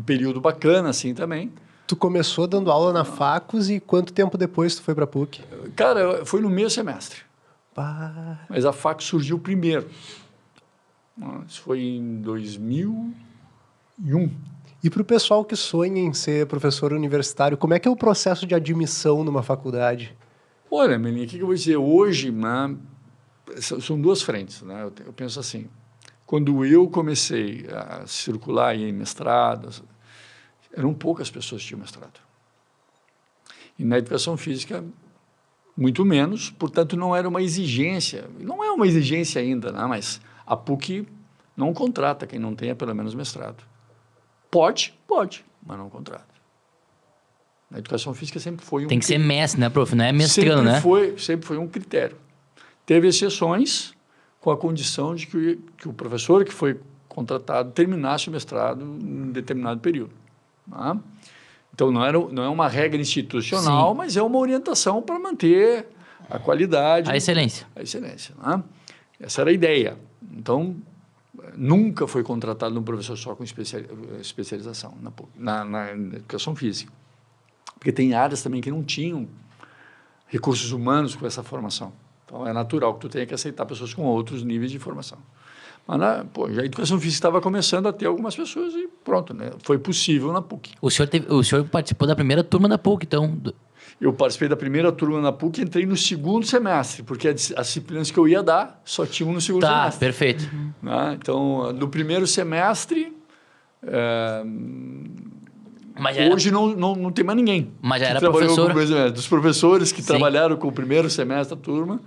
período bacana assim também. Tu começou dando aula na Facus e quanto tempo depois tu foi para a PUC? Cara, foi no meio semestre. Bah. Mas a Facus surgiu primeiro. Isso foi em 2001. E para o pessoal que sonha em ser professor universitário, como é que é o processo de admissão numa faculdade? Olha, Melinha, o que eu vou dizer? Hoje, né, são duas frentes. Né? Eu penso assim, quando eu comecei a circular em mestrado, eram poucas pessoas que tinham mestrado. E na educação física, muito menos, portanto, não era uma exigência. Não é uma exigência ainda, né? Mas a PUC não contrata quem não tenha pelo menos mestrado. Pode, mas não contrata. Na educação física sempre foi um... Tem que ser mestre, né, prof? Não é mestrando, né? Sempre foi um critério. Teve exceções com a condição de que o professor que foi contratado terminasse o mestrado em um determinado período. Tá? Então, não é uma regra institucional, sim, mas é uma orientação para manter a qualidade. A excelência. A excelência. Tá? Essa era a ideia. Então, nunca foi contratado um professor só com especialização na educação física. Porque tem áreas também que não tinham recursos humanos com essa formação. Então, é natural que tu tenha que aceitar pessoas com outros níveis de formação. Mas já a educação física estava começando a ter algumas pessoas e pronto, né? Foi possível na PUC. O senhor participou da primeira turma da PUC, então... Eu participei da primeira turma na PUC e entrei no segundo semestre, porque as disciplinas que eu ia dar só tinham no segundo semestre. Tá, perfeito. Né? Então, no primeiro semestre... hoje não tem mais ninguém. Mas já era professor? Dos professores que trabalharam com o primeiro semestre da turma,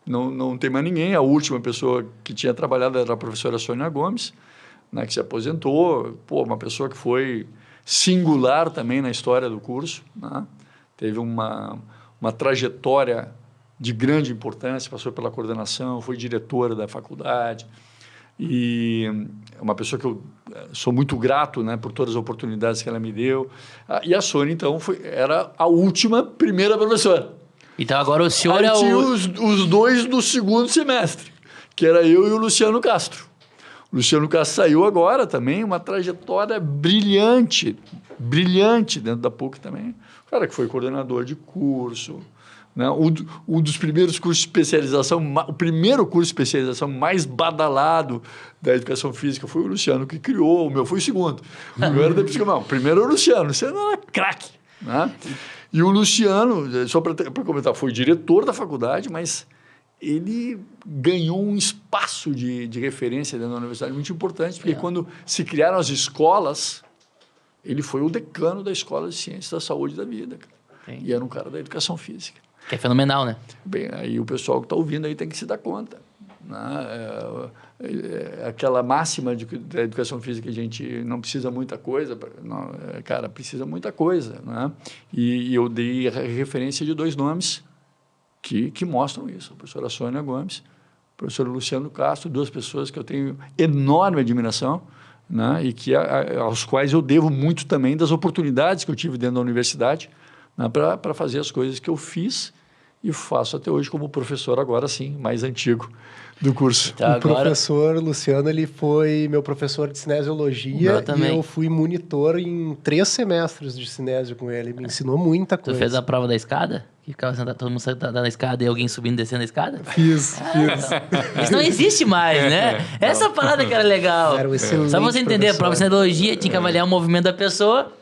não tem mais ninguém. A última pessoa que tinha trabalhado era a professora Sônia Gomes, né, que se aposentou. Uma pessoa que foi singular também na história do curso. Né? Teve uma trajetória de grande importância, passou pela coordenação, foi diretora da faculdade. E é uma pessoa que eu sou muito grato, né, por todas as oportunidades que ela me deu. E a Sônia, então, era a primeira professora. Então, agora o senhor Aí tinha os dois do segundo semestre, que era eu e o Luciano Castro. O Luciano Castro saiu agora também, uma trajetória brilhante dentro da PUC também. O cara que foi coordenador de curso, né? Um dos primeiros cursos de especialização, o primeiro curso de especialização mais badalado da educação física foi o Luciano que criou, o meu foi o segundo. O meu era da psicologia. O primeiro era o Luciano era craque. Né? E o Luciano, só para comentar, foi diretor da faculdade, mas ele ganhou um espaço de referência dentro da universidade muito importante, porque quando se criaram as escolas, ele foi o decano da Escola de Ciências da Saúde e da Vida. E era um cara da educação física. Que é fenomenal, né? Bem, aí o pessoal que está ouvindo aí tem que se dar conta. Né? Aquela máxima da educação física, a gente não precisa muita coisa. Não, cara, precisa muita coisa. Né? E eu dei a referência de 2 nomes que mostram isso. A professora Sônia Gomes, o professor Luciano Castro, 2 pessoas que eu tenho enorme admiração, né? E aos quais eu devo muito também das oportunidades que eu tive dentro da universidade, né? Para fazer as coisas que eu fiz e faço até hoje como professor, agora sim, mais antigo do curso. Tá, o professor Luciano, ele foi meu professor de cinesiologia e eu fui monitor em 3 semestres de cinésio com ele. Me ensinou muita coisa. Tu fez a prova da escada? Que ficava sentado, todo mundo sentado na escada e alguém subindo e descendo a escada? Fiz. Isso não existe mais, né? Essa parada que era legal. Era um excelente Só pra você entender, a prova de cinesiologia tinha que avaliar o movimento da pessoa,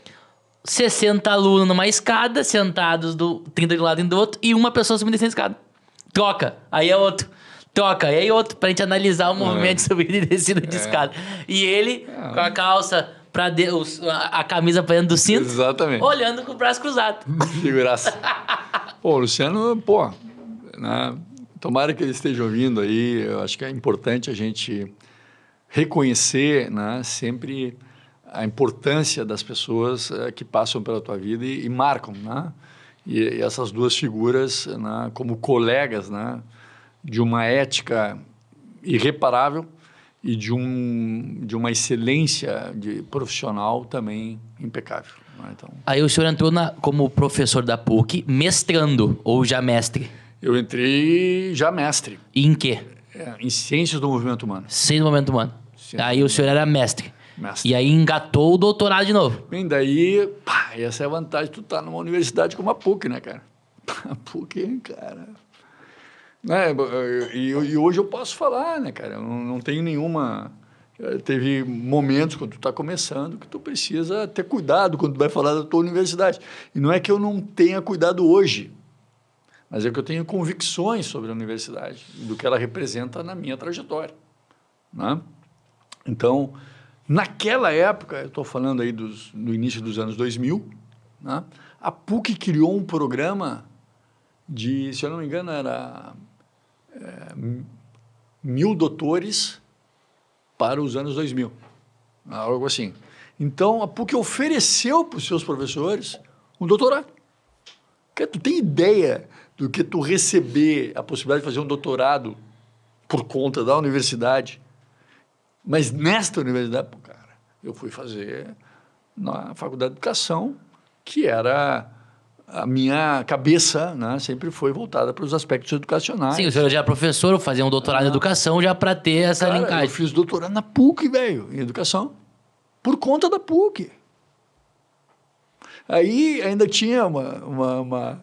60 alunos numa escada, sentados 30 de um lado e do outro, e uma pessoa subindo e descendo a escada. Troca, aí é outro. Troca, e aí outro, pra gente analisar o movimento de subida e descida de escada. E ele, com a calça, a camisa pra dentro do cinto, exatamente, olhando com o braço cruzado. Figuraça. O Luciano, né, tomara que ele esteja ouvindo aí, eu acho que é importante a gente reconhecer, né, sempre a importância das pessoas que passam pela tua vida e marcam, né? E essas 2 figuras, né, como colegas, né, de uma ética irreparável e de uma excelência profissional também impecável. Né? Então, aí o senhor entrou como professor da PUC, mestrando ou já mestre? Eu entrei já mestre. E em quê? Em Ciências do Movimento Humano. Ciências do Movimento Humano. Aí o senhor era mestre. E aí engatou o doutorado de novo. Bem, daí, essa é a vantagem de tu estar numa universidade como a PUC, né, cara? A PUC, cara... Né? E hoje eu posso falar, né, cara? Eu não tenho nenhuma... Teve momentos quando tu está começando que tu precisa ter cuidado quando tu vai falar da tua universidade. E não é que eu não tenha cuidado hoje, mas é que eu tenho convicções sobre a universidade, do que ela representa na minha trajetória. Né? Então, naquela época, eu estou falando aí no início dos anos 2000, né? A PUC criou um programa de, se eu não me engano, era 1.000 doutores para os anos 2000, algo assim. Então, a PUC ofereceu para os seus professores um doutorado. Tu tem ideia do que tu receber a possibilidade de fazer um doutorado por conta da universidade? Mas nesta universidade, cara, eu fui fazer na Faculdade de Educação, que era... A minha cabeça, né, sempre foi voltada para os aspectos educacionais. Sim, o senhor já é professor, fazia um doutorado em educação já para ter essa linkagem. Eu fiz doutorado na PUC, velho, em educação, por conta da PUC. Aí ainda tinha uma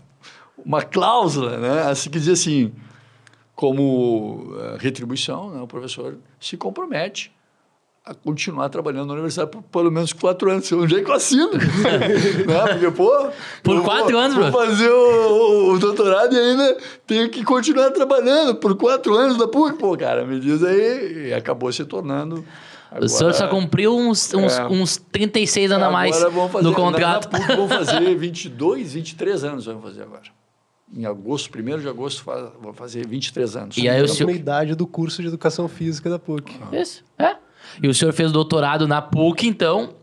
cláusula, né, assim, que dizia assim, como retribuição, né, o professor se compromete a continuar trabalhando na universidade por pelo menos 4 anos. Onde é que eu assino? Né? Porque, pô... Por 4 anos, vou fazer o doutorado e ainda tenho que continuar trabalhando por 4 anos da PUC. Pô, cara, me diz aí. E acabou se tornando... Agora, o senhor só cumpriu uns 36 anos a mais no contrato. Na PUC vão fazer 22, 23 anos vamos fazer agora. Em agosto, 1º de agosto, vou fazer 23 anos. E aí o senhor... idade do curso de Educação Física da PUC. Isso, E o senhor fez doutorado na PUC, então,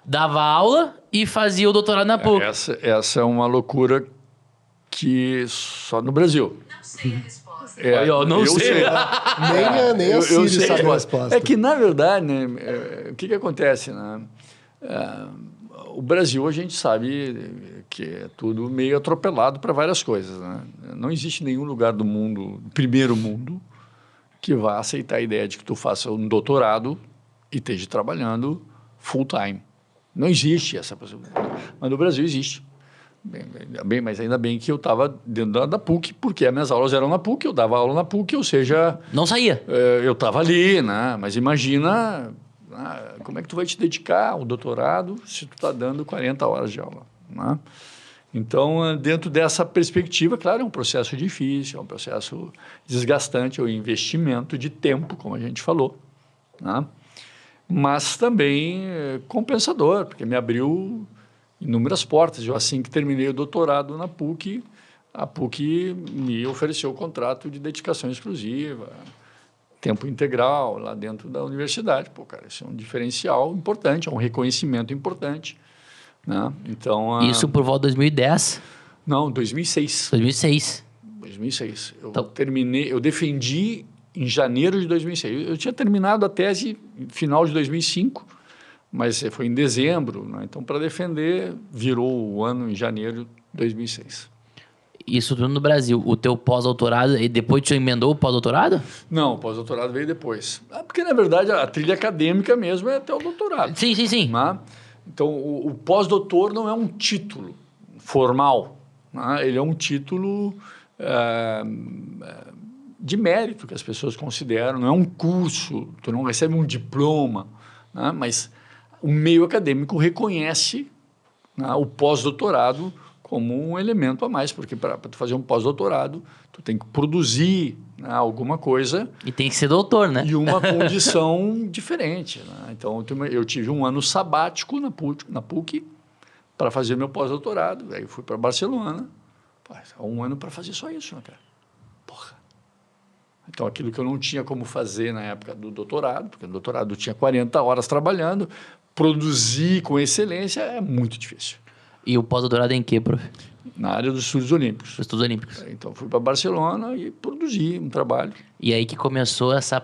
dava aula e fazia o doutorado na PUC. Essa é uma loucura que só no Brasil. Não sei a resposta. Eu não sei. Nem a Sírio sabe a resposta. É que, na verdade, né, o que acontece? Né? O Brasil, a gente sabe que é tudo meio atropelado para várias coisas. Né? Não existe nenhum lugar do mundo, primeiro mundo, que vá aceitar a ideia de que tu faça um doutorado e esteja trabalhando full time. Não existe essa possibilidade. Mas no Brasil existe. Mas ainda bem que eu estava dentro da PUC, porque as minhas aulas eram na PUC, eu dava aula na PUC, ou seja... Não saía. Eu estava ali, né? Mas imagina como é que tu vai te dedicar ao doutorado se tu está dando 40 horas de aula, né? Então, dentro dessa perspectiva, claro, é um processo difícil, é um processo desgastante, é um investimento de tempo, como a gente falou, né? Mas também compensador, porque me abriu inúmeras portas. Eu, assim que terminei o doutorado na PUC, a PUC me ofereceu o contrato de dedicação exclusiva, tempo integral lá dentro da universidade. Pô, cara, isso é um diferencial importante, é um reconhecimento importante, né? Então, isso por volta de 2010? Não, 2006. 2006. 2006. Eu defendi em janeiro de 2006. Eu tinha terminado a tese no final de 2005, mas foi em dezembro, né? Então, para defender, virou o ano em janeiro de 2006. Isso tudo no Brasil. O teu pós-doutorado, e depois tu emendou o pós-doutorado? Não, o pós-doutorado veio depois. Porque, na verdade, a trilha acadêmica mesmo é até o doutorado. Sim. Né? Então, o pós-doutor não é um título formal, né? Ele é um título de mérito que as pessoas consideram, não é um curso, tu não recebe um diploma, né? Mas o meio acadêmico reconhece, né, o pós-doutorado como um elemento a mais, porque para tu fazer um pós-doutorado, tu tem que produzir, né, alguma coisa. E tem que ser doutor, né? E uma condição diferente. Né? Então, eu tive um ano sabático na PUC para fazer meu pós-doutorado. Aí eu fui para Barcelona. Pô, 1 ano para fazer só isso, né, cara? Porra. Então, aquilo que eu não tinha como fazer na época do doutorado, porque no doutorado eu tinha 40 horas trabalhando, produzir com excelência é muito difícil. E o pós-doutorado é em quê, prof? Na área dos estudos olímpicos. Estudos olímpicos. Então, fui para Barcelona e produzi um trabalho. E aí que começou essa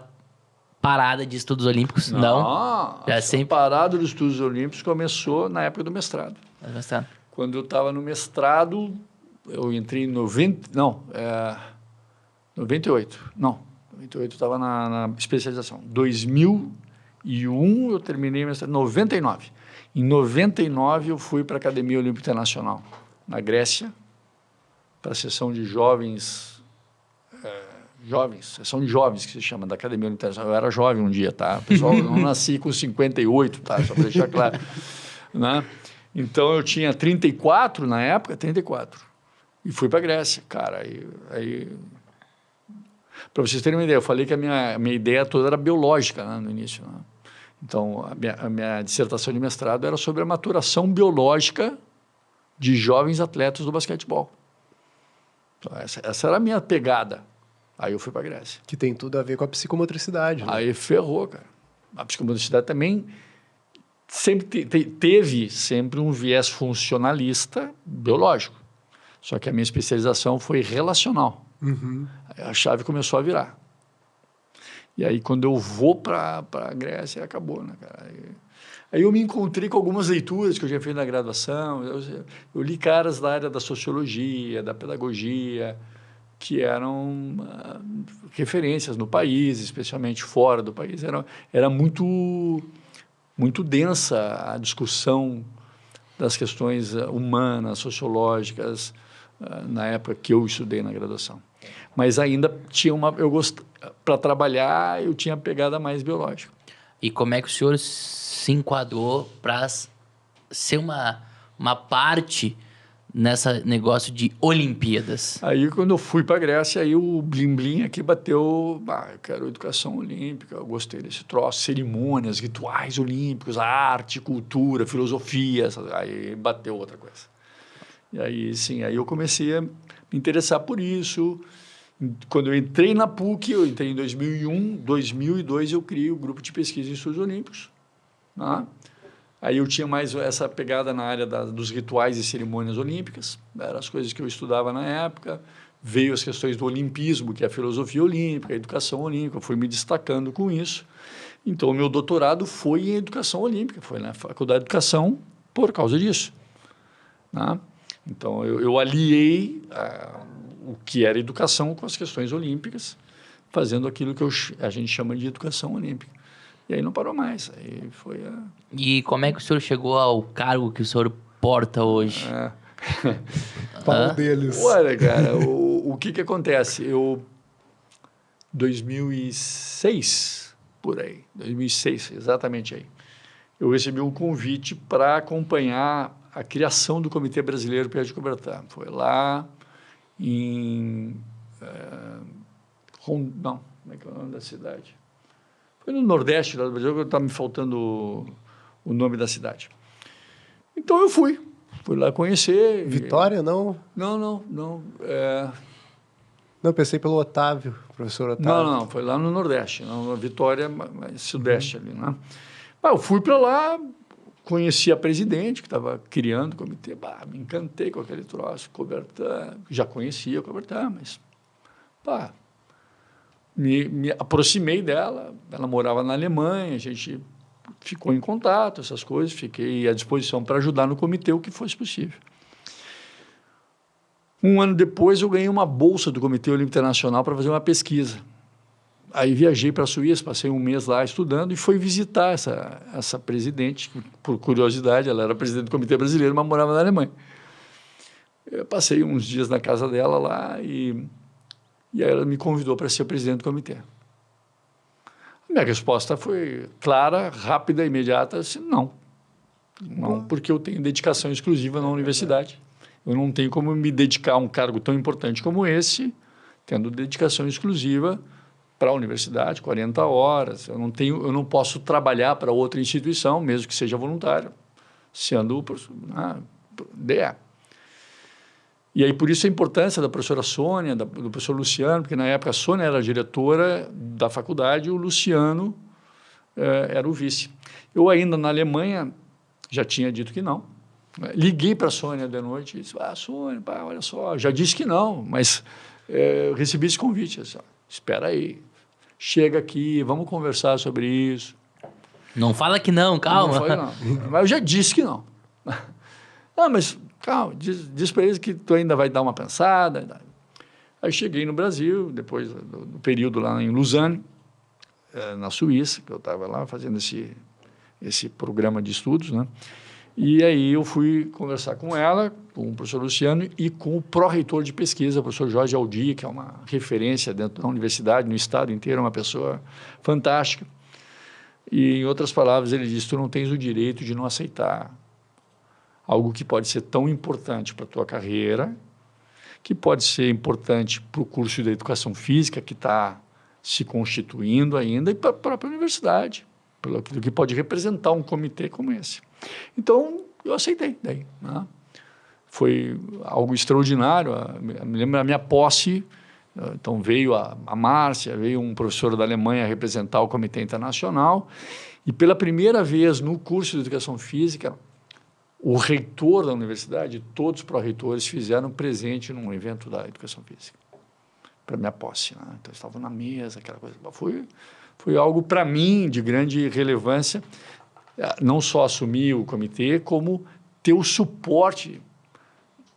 parada de estudos olímpicos? Não? Já sempre... parada dos estudos olímpicos começou na época do mestrado. Quando eu estava no mestrado, eu entrei em 98. Não, 98 eu estava na especialização. 2001 eu terminei o mestrado. 99. Em 99 eu fui para a Academia Olímpica Internacional, na Grécia, para a sessão de jovens, sessão de jovens que se chama, da Academia Olímpica Internacional. Eu era jovem um dia, tá? Pessoal, eu não nasci com 58, tá? Só para deixar claro. Né? Então, eu tinha 34 na época, 34. E fui para a Grécia, cara. Aí para vocês terem uma ideia, eu falei que a minha ideia toda era biológica, né, no início, né? Então, a minha dissertação de mestrado era sobre a maturação biológica de jovens atletas do basquetebol. Então, essa era a minha pegada. Aí eu fui para a Grécia. Que tem tudo a ver com a psicomotricidade. Né? Aí ferrou, cara. A psicomotricidade também sempre teve sempre um viés funcionalista biológico. Só que a minha especialização foi relacional. Uhum. Aí a chave começou a virar. E aí, quando eu vou para a Grécia, acabou, né, cara? Aí eu me encontrei com algumas leituras que eu já fiz na graduação. Eu li caras da área da sociologia, da pedagogia, que eram referências no país, especialmente fora do país. Era muito, muito densa a discussão das questões humanas, sociológicas, na época que eu estudei na graduação. Mas ainda tinha para trabalhar, eu tinha pegada mais biológica. E como é que o senhor se enquadrou para ser uma parte nessa negócio de Olimpíadas? Aí, quando eu fui para a Grécia, aí o blim-blim aqui bateu, eu quero educação olímpica, eu gostei desse troço, cerimônias, rituais olímpicos, arte, cultura, filosofia, aí bateu outra coisa. E aí, sim, aí eu comecei a me interessar por isso. Quando eu entrei na PUC, eu entrei em 2001, 2002 eu criei o grupo de pesquisa em estudos olímpicos, né? Aí eu tinha mais essa pegada na área dos rituais e cerimônias olímpicas, eram as coisas que eu estudava na época. Veio as questões do olimpismo, que é a filosofia olímpica, a educação olímpica, eu fui me destacando com isso. Então, o meu doutorado foi em educação olímpica, foi na Faculdade de Educação por causa disso, né? Então, eu aliei o que era educação com as questões olímpicas, fazendo aquilo que a gente chama de educação olímpica. E aí não parou mais. Aí foi E como é que o senhor chegou ao cargo que o senhor porta hoje? Qual deles? Olha, cara, o que acontece? 2006, por aí, 2006, exatamente aí, eu recebi um convite para acompanhar a criação do Comitê Brasileiro Pierre de Coubertin. Foi lá em... não, como é que é o nome da cidade? Foi no Nordeste do Brasil, está me faltando o nome da cidade. Então eu fui lá conhecer. Vitória, não? Não. Não, pensei pelo Otávio, professor Otávio. Não, foi lá no Nordeste, na Vitória, Sudeste ali, né? Eu fui para lá, conheci a presidente que estava criando o comitê, me encantei com aquele troço, Coubertin, já conhecia o Coubertin, mas me aproximei dela, ela morava na Alemanha, a gente ficou em contato, essas coisas, fiquei à disposição para ajudar no comitê o que fosse possível. Um ano depois, eu ganhei uma bolsa do Comitê Olímpico Internacional para fazer uma pesquisa. Aí viajei para a Suíça, passei um mês lá estudando e fui visitar essa presidente, por curiosidade, ela era presidente do Comitê Brasileiro, mas morava na Alemanha. Eu passei uns dias na casa dela lá e aí ela me convidou para ser presidente do comitê. A minha resposta foi clara, rápida, imediata, assim, não. Não, porque eu tenho dedicação exclusiva na universidade. Eu não tenho como me dedicar a um cargo tão importante como esse, tendo dedicação exclusiva para a universidade, 40 horas. Eu não posso trabalhar para outra instituição, mesmo que seja voluntário, sendo DE. E aí, por isso, a importância da professora Sônia, do professor Luciano, porque, na época, a Sônia era a diretora da faculdade e o Luciano era o vice. Eu, ainda na Alemanha, já tinha dito que não. Liguei para a Sônia de noite e disse, Sônia, olha só, já disse que não, mas eu recebi esse convite. Disse, espera aí, chega aqui, vamos conversar sobre isso. Não fala que não, calma. Não foi, não. Mas eu já disse que não. Não, mas... Calma, diz para eles que tu ainda vai dar uma pensada. Aí cheguei no Brasil, depois do período lá em Lausanne, na Suíça, que eu estava lá fazendo esse programa de estudos, né? E aí eu fui conversar com ela, com o professor Luciano e com o pró-reitor de pesquisa, o professor Jorge Aldi, que é uma referência dentro da universidade, no estado inteiro, uma pessoa fantástica. E, em outras palavras, ele disse, tu não tens o direito de não aceitar algo que pode ser tão importante para a tua carreira, que pode ser importante para o curso de educação física, que está se constituindo ainda, e para a própria universidade, pelo aquilo que pode representar um comitê como esse. Então, eu aceitei daí, né? Foi algo extraordinário. Me lembro da minha posse, então veio a Márcia, veio um professor da Alemanha representar o Comitê Internacional, e pela primeira vez no curso de educação física, o reitor da universidade, todos os pró-reitores fizeram presente num evento da educação física, para minha posse, né? Então, estavam na mesa, aquela coisa. Foi algo, para mim, de grande relevância, não só assumir o comitê, como ter o suporte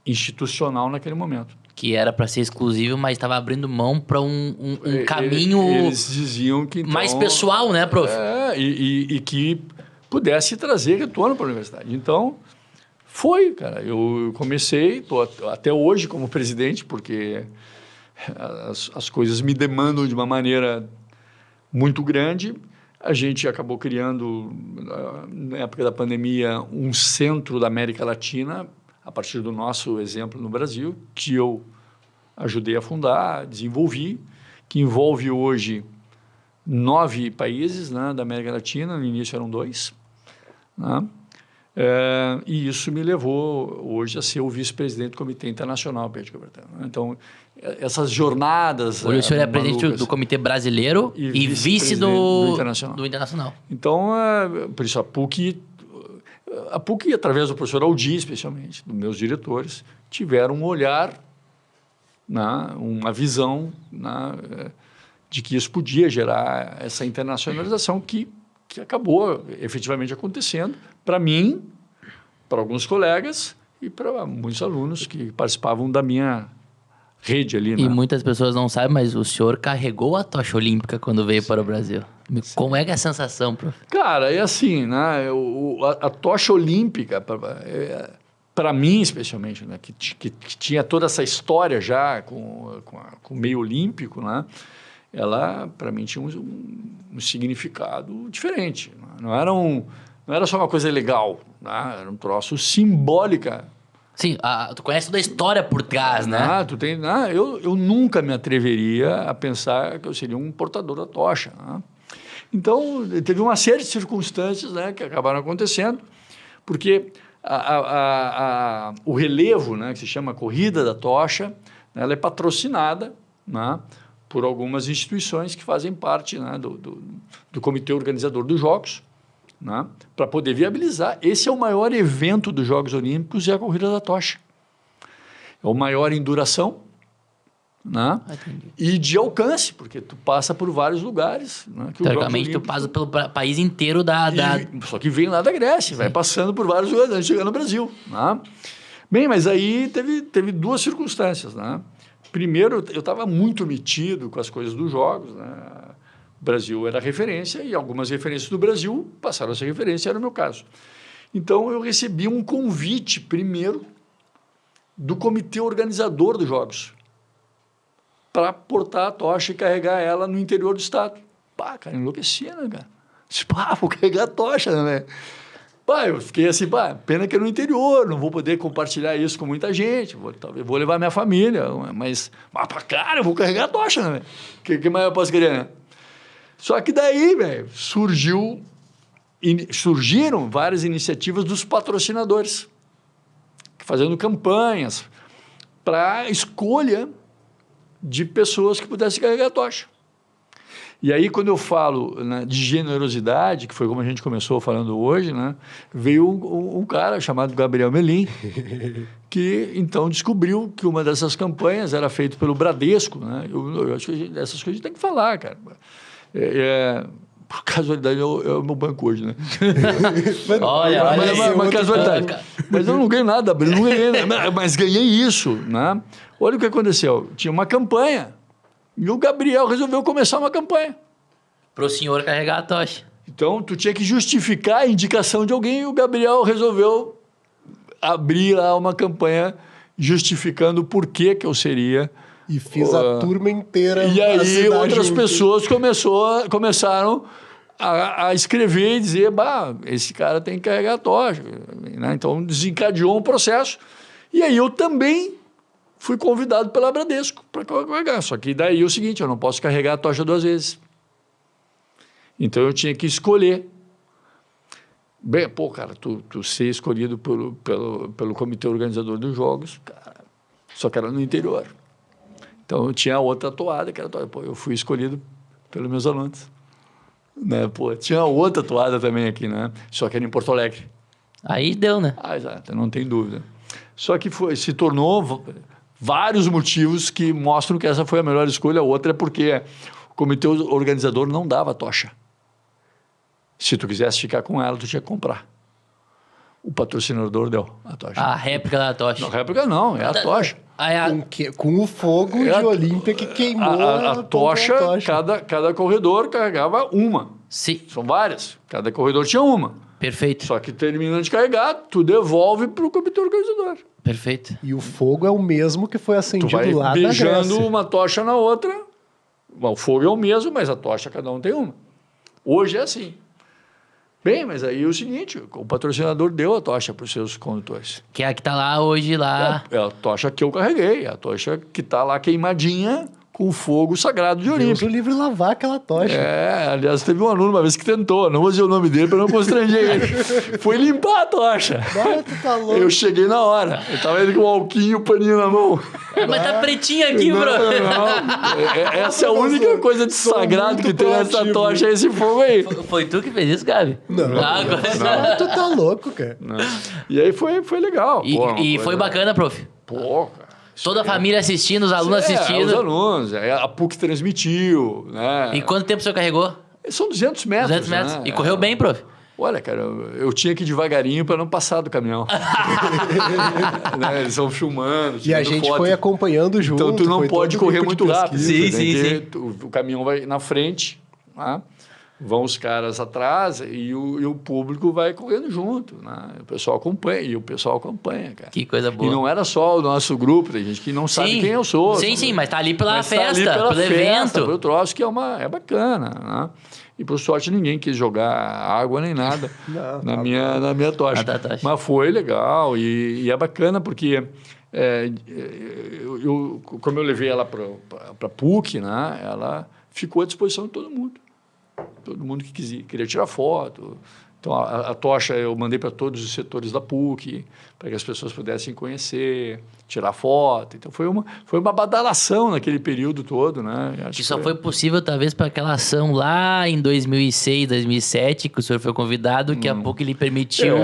institucional naquele momento. Que era para ser exclusivo, mas estava abrindo mão para um caminho eles diziam que, então, mais pessoal, né, prof? E que pudesse trazer retorno para a universidade. Então, foi, cara. Eu comecei, estou até hoje como presidente, porque as coisas me demandam de uma maneira muito grande. A gente acabou criando, na época da pandemia, um centro da América Latina, a partir do nosso exemplo no Brasil, que eu ajudei a fundar, desenvolvi, que envolve hoje 9 países, né, da América Latina, no início eram 2. Né? E isso me levou hoje a ser o vice-presidente do Comitê Internacional Perto-Grã-Bretanha. Então, essas jornadas... Hoje o senhor é presidente do Comitê Brasileiro e vice do Internacional. Então, por isso a PUC, através do professor Aldir, especialmente, dos meus diretores, tiveram um olhar, né, uma visão, né, de que isso podia gerar essa internacionalização que acabou efetivamente acontecendo para mim, para alguns colegas e para muitos alunos que participavam da minha rede ali. E muitas pessoas não sabem, mas o senhor carregou a tocha olímpica quando veio para o Brasil. Como é que é a sensação, prof? Cara, é assim, né? A tocha olímpica, para mim especialmente, né? que tinha toda essa história já com o meio olímpico, né? Ela, para mim, tinha um significado diferente. Não era só uma coisa legal, né? Era um troço simbólica. Sim, tu conhece toda a história por trás, né? Eu nunca me atreveria a pensar que eu seria um portador da tocha. Né? Então, teve uma série de circunstâncias, né, que acabaram acontecendo, porque o relevo, né, que se chama Corrida da Tocha, ela é patrocinada, né, por algumas instituições que fazem parte, né, do comitê organizador dos Jogos, né, para poder viabilizar. Esse é o maior evento dos Jogos Olímpicos, é a Corrida da Tocha. É o maior em duração, né, e de alcance, porque tu passa por vários lugares. Né, teoricamente, tu passa pelo país inteiro Só que vem lá da Grécia, vai passando por vários lugares, antes de chegar no Brasil. Né? Bem, mas aí teve 2 circunstâncias, né? Primeiro, eu estava muito metido com as coisas dos Jogos. Né? O Brasil era referência e algumas referências do Brasil passaram a ser referência, era o meu caso. Então, eu recebi um convite, primeiro, do comitê organizador dos Jogos para portar a tocha e carregar ela no interior do estado. Pá, cara, enlouqueci, né, cara? Vou carregar a tocha, né? Pá, eu fiquei assim, pena que é no interior, não vou poder compartilhar isso com muita gente, talvez vou levar minha família, mas cara, eu vou carregar a tocha, né? O que mais eu posso querer, né? Só que daí, velho, surgiram várias iniciativas dos patrocinadores, fazendo campanhas para escolha de pessoas que pudessem carregar a tocha. E aí, quando eu falo, né, de generosidade, que foi como a gente começou falando hoje, né, veio um cara chamado Gabriel Melim, que então descobriu que uma dessas campanhas era feita pelo Bradesco. Né? Eu acho que essas coisas a gente tem que falar, cara. Por casualidade, é o meu banco hoje, né? olha uma casualidade. Mas eu não ganhei nada, mas ganhei isso. Né? Olha o que aconteceu. Tinha uma campanha. E o Gabriel resolveu começar uma campanha. Para o senhor carregar a tocha. Então, tu tinha que justificar a indicação de alguém e o Gabriel resolveu abrir lá uma campanha justificando por que eu seria. E fiz a turma inteira. E aí outras pessoas começaram a escrever e dizer, esse cara tem que carregar a tocha. Né? Então, desencadeou um processo. E aí eu também fui convidado pela Bradesco para carregar. Só que daí é o seguinte, eu não posso carregar a tocha 2 vezes. Então, eu tinha que escolher. Bem, cara, tu ser escolhido pelo comitê organizador dos Jogos, cara, só que era no interior. Então, eu tinha outra toada, que era toada. Eu fui escolhido pelos meus alunos. Né? Tinha outra toada também aqui, né? Só que era em Porto Alegre. Aí deu, né? Exato, não tem dúvida. Só que se tornou vários motivos que mostram que essa foi a melhor escolha. A outra é porque o comitê organizador não dava tocha. Se tu quisesse ficar com ela, tu tinha que comprar. O patrocinador deu a tocha. A réplica da tocha. Não, réplica não, é a tocha. Com o fogo de Olímpia que queimou a tocha. Cada corredor carregava uma. Sim. São várias. Cada corredor tinha uma. Perfeito. Só que termina de carregar, tu devolve para o comitê organizador. Perfeito. E o fogo é o mesmo que foi Tu acendido vai lá da beijando Grécia. uma tocha na outra. Bom, o fogo é o mesmo, mas a tocha cada um tem uma. Hoje é assim. Bem, mas aí é o seguinte, o patrocinador deu a tocha para os seus condutores. Que é a que tá lá hoje, lá. É a tocha que eu carreguei, a tocha que está lá queimadinha com o fogo sagrado de Deus Olímpia. o livre lavar aquela tocha. Aliás, teve um aluno uma vez que tentou, não vou dizer o nome dele para não constranger ele. Foi limpar a tocha. Ah, tu tá louco. Eu cheguei na hora. Eu tava ele com o alquinho e o paninho na mão. Mas tá pretinho aqui, bro. Não. Essa é a única coisa de sagrado que tem nessa proativo. tocha, é esse fogo aí. Foi tu que fez isso, Gabi? Não. Agora... Ah, tu tá louco, cara. E aí foi legal. E, Pô, uma e coisa- foi bacana, prof. Pô, cara. Toda a família assistindo, os alunos Os assistindo. alunos. A PUC transmitiu, né? E quanto tempo o senhor carregou? São 200 metros. 200 metros. Né? E correu bem, prof? Olha, cara, eu tinha que ir devagarinho para não passar do caminhão. Né? Eles estão filmando, E a tirando gente foto. foi acompanhando junto. Então tu não foi pode todo correr grupo de muito rápido. pesquisa. Sim, Tem sim, que- O caminhão vai na frente, tá? Vão os caras atrás e o público vai correndo junto. Né? O pessoal acompanha, cara. Que coisa boa. E não era só o nosso grupo, tem gente que não sabe quem eu sou. Sim, sabe? sim, mas tá ali pela Mas tá festa, ali pela pelo festa, evento. pelo troço que é bacana, né? E por sorte ninguém quis jogar água nem nada Não, na minha tocha. Na tocha. Mas foi legal e é bacana porque como eu levei ela para a PUC, né? Ela ficou à disposição de todo mundo. Todo mundo que queria tirar foto. Então, a tocha eu mandei para todos os setores da PUC, para que as pessoas pudessem conhecer, tirar foto. Então, foi uma badalação naquele período todo, né? Acho Que só foi possível, talvez, para aquela ação lá em 2006, 2007, que o senhor foi convidado, que a pouco lhe permitiu.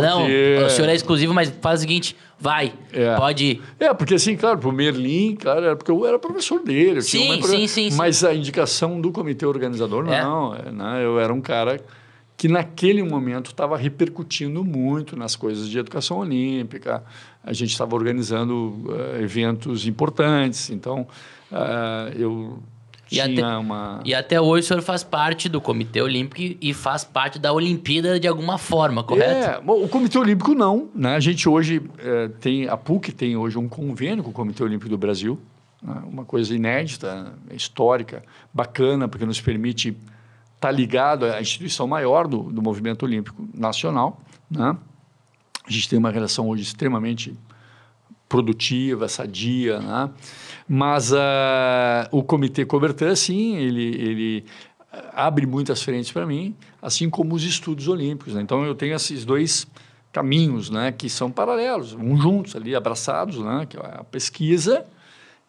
Não, o senhor é exclusivo, mas faz o seguinte, vai, pode ir. Porque assim, claro, para o Merlin, claro, era porque eu era professor dele. Sim. Mas a indicação do comitê organizador, não. Né? Eu era um cara que naquele momento estava repercutindo muito nas coisas de educação olímpica. A gente estava organizando eventos importantes, então eu tinha uma... E até hoje o senhor faz parte do Comitê Olímpico e faz parte da Olimpíada de alguma forma, correto? Bom, o Comitê Olímpico não, né? A gente hoje a PUC tem hoje um convênio com o Comitê Olímpico do Brasil, né? Uma coisa inédita, histórica, bacana, porque nos permite estar ligado à instituição maior do movimento olímpico nacional, né? A gente tem uma relação hoje extremamente produtiva, sadia, né? Mas o Comitê Coubertin, sim, ele abre muitas frentes para mim, assim como os estudos olímpicos, né? Então, eu tenho esses dois caminhos, né, que são paralelos, juntos ali, abraçados, né, que é a pesquisa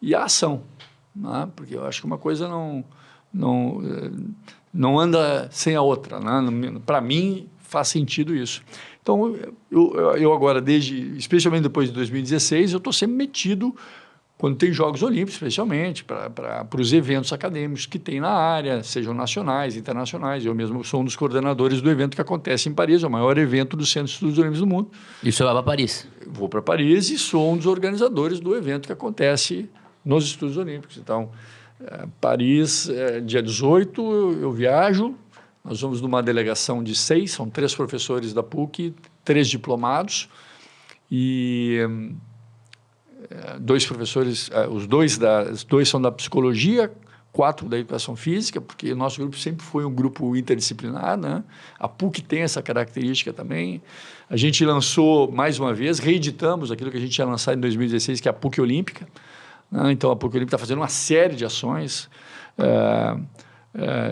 e a ação, né? Porque eu acho que uma coisa não anda sem a outra, né? Para mim, faz sentido isso. Então, eu agora, especialmente depois de 2016, eu estou sempre metido, quando tem Jogos Olímpicos, especialmente, para os eventos acadêmicos que tem na área, sejam nacionais, internacionais. Eu mesmo sou um dos coordenadores do evento que acontece em Paris, é o maior evento do Centro de Estudos Olímpicos do mundo. E o senhor vai para Paris? Vou para Paris e sou um dos organizadores do evento que acontece nos Estudos Olímpicos. Então, Paris, dia 18, eu viajo. Nós vamos numa delegação de 6, são 3 professores da PUC, 3 diplomados e 2 professores, os dois são da psicologia, 4 da educação física, porque o nosso grupo sempre foi um grupo interdisciplinar, né? A PUC tem essa característica também. A gente lançou, mais uma vez, reeditamos aquilo que a gente tinha lançado em 2016, que é a PUC Olímpica. Então, a PUC Olímpica está fazendo uma série de ações,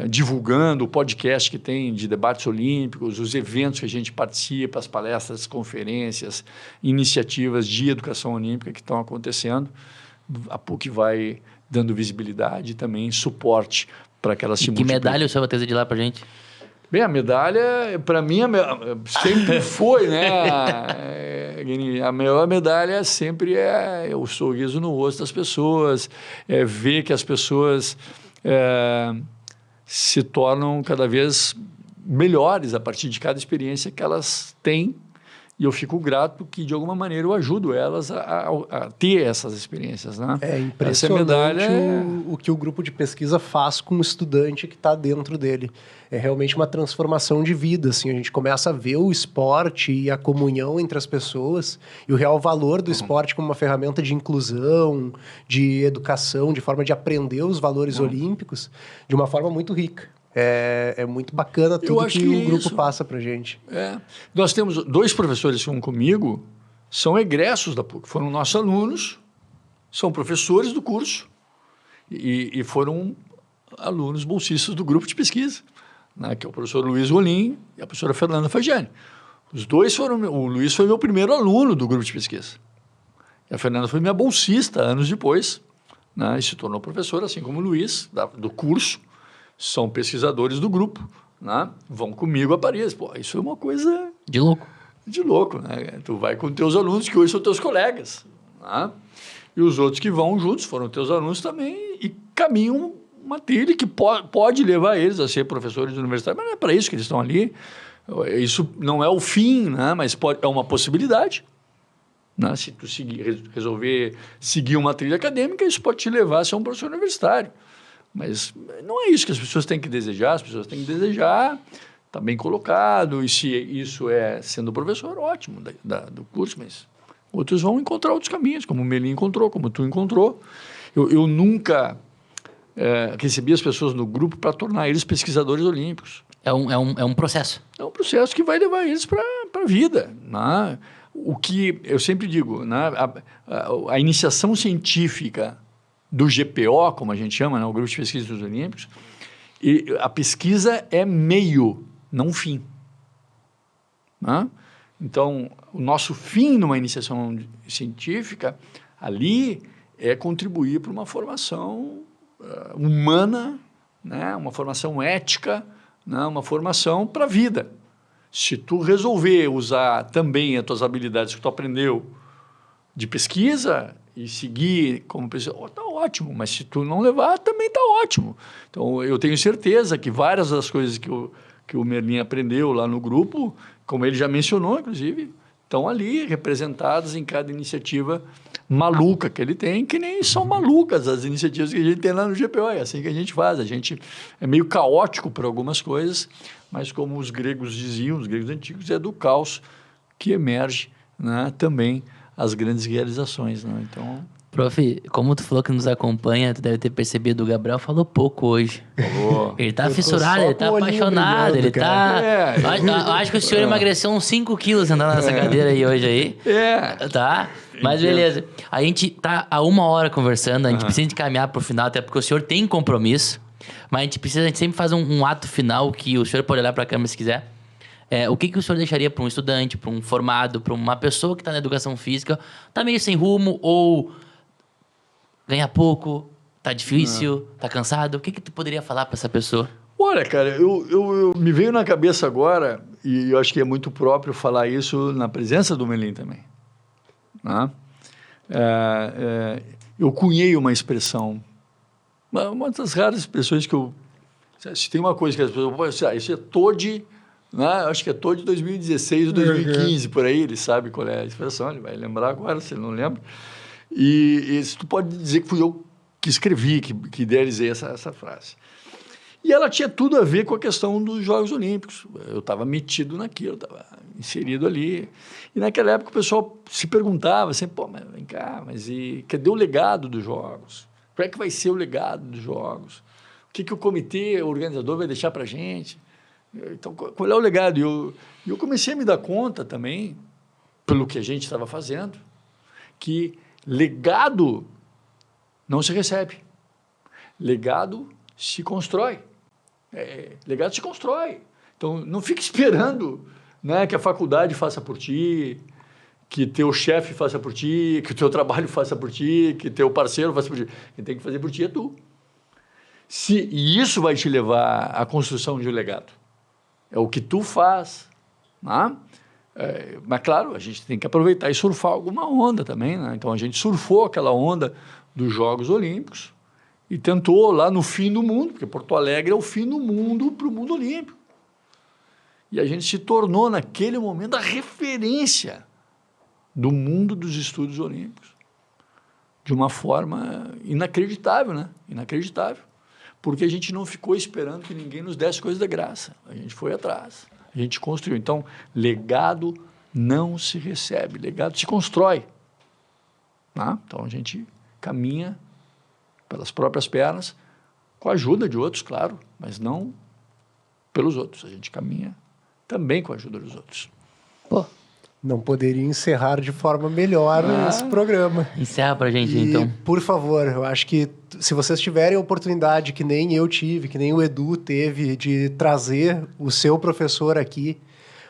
divulgando o podcast que tem de debates olímpicos, os eventos que a gente participa, as palestras, conferências, iniciativas de educação olímpica que estão acontecendo. A PUC vai dando visibilidade e também suporte para que elas se multipliquem. Que medalha o senhor vai trazer de lá para a gente? Bem, a medalha, para mim, sempre foi, né? Guini? A maior medalha sempre é o sorriso no rosto das pessoas, é ver que as pessoas se tornam cada vez melhores a partir de cada experiência que elas têm E eu fico grato que, de alguma maneira, eu ajudo elas a ter essas experiências, né? É impressionante o que o grupo de pesquisa faz com o estudante que está dentro dele. É realmente uma transformação de vida, assim. A gente começa a ver o esporte e a comunhão entre as pessoas e o real valor do esporte como uma ferramenta de inclusão, de educação, de forma de aprender os valores olímpicos de uma forma muito rica. É muito bacana tudo que o grupo passa pra gente. Nós temos 2 professores que estão comigo, são egressos da PUC, foram nossos alunos, são professores do curso e foram alunos bolsistas do grupo de pesquisa, né, que é o professor Luiz Rolim e a professora Fernanda Fagiani. Os 2 foram... O Luiz foi meu primeiro aluno do grupo de pesquisa. E a Fernanda foi minha bolsista anos depois, né, e se tornou professora, assim como o Luiz, do curso. São pesquisadores do grupo, né? Vão comigo a Paris. Pô, isso é uma coisa... De louco. De louco, né? Tu vai com teus alunos, que hoje são teus colegas, né? E os outros que vão juntos foram teus alunos também e caminham uma trilha que pode levar eles a ser professores de universidade, mas não é para isso que eles estão ali. Isso não é o fim, né? Mas é uma possibilidade. Né? Se tu resolver seguir uma trilha acadêmica, isso pode te levar a ser um professor universitário. Mas não é isso que as pessoas têm que desejar. As pessoas têm que desejar estar bem colocado. E se isso é sendo professor, ótimo do curso. Mas outros vão encontrar outros caminhos, como o Melim encontrou, como tu encontrou. Eu nunca recebi as pessoas no grupo para tornar eles pesquisadores olímpicos. É um processo. É um processo que vai levar eles para a vida. Né? O que eu sempre digo, né? A iniciação científica do GPO, como a gente chama, né? O Grupo de Pesquisa dos Olímpicos, e a pesquisa é meio, não fim. Né? Então, o nosso fim numa iniciação científica, ali, é contribuir para uma formação humana, né? Uma formação ética, né? Uma formação para a vida. Se tu resolver usar também as tuas habilidades que tu aprendeu de pesquisa e seguir como pesquisador, tá ótimo, mas se tu não levar, também tá ótimo. Então, eu tenho certeza que várias das coisas que o Merlin aprendeu lá no grupo, como ele já mencionou, inclusive, estão ali representadas em cada iniciativa maluca que ele tem, que nem são malucas as iniciativas que a gente tem lá no GPO. É assim que a gente faz. A gente é meio caótico por algumas coisas, mas como os gregos diziam, os gregos antigos, é do caos que emerge, né, também as grandes realizações. Né? Então... Prof, como tu falou que nos acompanha, tu deve ter percebido, o Gabriel falou pouco hoje. Falou. Ele tá fissurado, ele tá apaixonado, ele tá... Acho que o senhor emagreceu uns 5 quilos sentado nessa cadeira aí hoje aí. Tá? Mas beleza. A gente tá há 1 hora conversando, a gente precisa de caminhar pro final, até porque o senhor tem compromisso, mas a gente sempre faz um ato final que o senhor pode olhar pra câmera se quiser. O que o senhor deixaria para um estudante, para um formado, para uma pessoa que está na educação física, tá meio sem rumo ou ganha pouco, tá difícil, tá cansado? O que tu poderia falar para essa pessoa? Olha, cara, eu me veio na cabeça agora, e eu acho que é muito próprio falar isso na presença do Melim também. Né? Eu cunhei uma expressão, uma das raras expressões que eu... Se tem uma coisa que as pessoas... isso é TOD... Né? Acho que é todo de 2016 ou 2015, por aí, ele sabe qual é a expressão, ele vai lembrar agora, se ele não lembra. E tu pode dizer que fui eu que escrevi, que idealizei essa frase. E ela tinha tudo a ver com a questão dos Jogos Olímpicos. Eu estava metido naquilo, estava inserido ali. E naquela época o pessoal se perguntava assim, pô, mas vem cá, mas cadê o legado dos Jogos? Como é que vai ser o legado dos Jogos? O que o comitê organizador vai deixar para a gente? Então, qual é o legado? E eu comecei a me dar conta também, pelo que a gente estava fazendo, que legado não se recebe. Legado se constrói. Legado se constrói. Então, não fique esperando, né, que a faculdade faça por ti, que teu chefe faça por ti, que o teu trabalho faça por ti, que teu parceiro faça por ti. Quem tem que fazer por ti é tu. E isso vai te levar à construção de um legado. É o que tu faz, né? Mas, claro, a gente tem que aproveitar e surfar alguma onda também, né? Então, a gente surfou aquela onda dos Jogos Olímpicos e tentou lá no fim do mundo, porque Porto Alegre é o fim do mundo para o mundo olímpico. E a gente se tornou, naquele momento, a referência do mundo dos estudos olímpicos. De uma forma inacreditável, né? Inacreditável. Porque a gente não ficou esperando que ninguém nos desse coisa de graça. A gente foi atrás. A gente construiu. Então, legado não se recebe, legado se constrói. Tá? Então, a gente caminha pelas próprias pernas, com a ajuda de outros, claro, mas não pelos outros. A gente caminha também com a ajuda dos outros. Pô, não poderia encerrar de forma melhor esse programa. Encerra pra gente, e, então. Por favor, eu acho que se vocês tiverem a oportunidade, que nem eu tive, que nem o Edu teve, de trazer o seu professor aqui,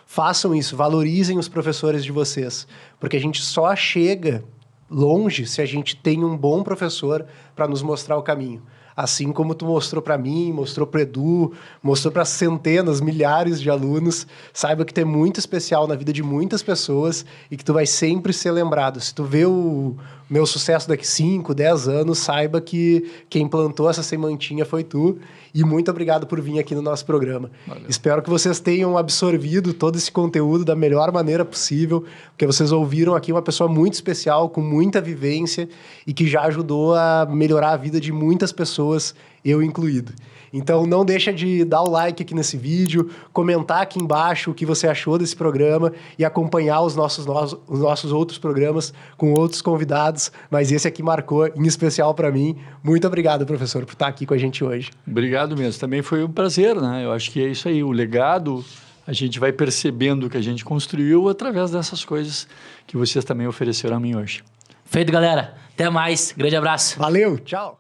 façam isso, valorizem os professores de vocês. Porque a gente só chega longe se a gente tem um bom professor para nos mostrar o caminho. Assim como tu mostrou para mim, mostrou para o Edu, mostrou para centenas, milhares de alunos, saiba que tu é muito especial na vida de muitas pessoas e que tu vai sempre ser lembrado. Se tu vê o meu sucesso daqui 5, 10 anos, saiba que quem plantou essa sementinha foi tu. E muito obrigado por vir aqui no nosso programa. Valeu. Espero que vocês tenham absorvido todo esse conteúdo da melhor maneira possível, porque vocês ouviram aqui uma pessoa muito especial, com muita vivência e que já ajudou a melhorar a vida de muitas pessoas, eu incluído. Então não deixa de dar o like aqui nesse vídeo, comentar aqui embaixo o que você achou desse programa e acompanhar os nossos outros programas com outros convidados, mas esse aqui marcou em especial para mim. Muito obrigado, professor, por estar aqui com a gente hoje. Obrigado mesmo. Também foi um prazer, né? Eu acho que é isso aí. O legado, a gente vai percebendo que a gente construiu através dessas coisas que vocês também ofereceram a mim hoje. Feito, galera. Até mais. Grande abraço. Valeu, tchau.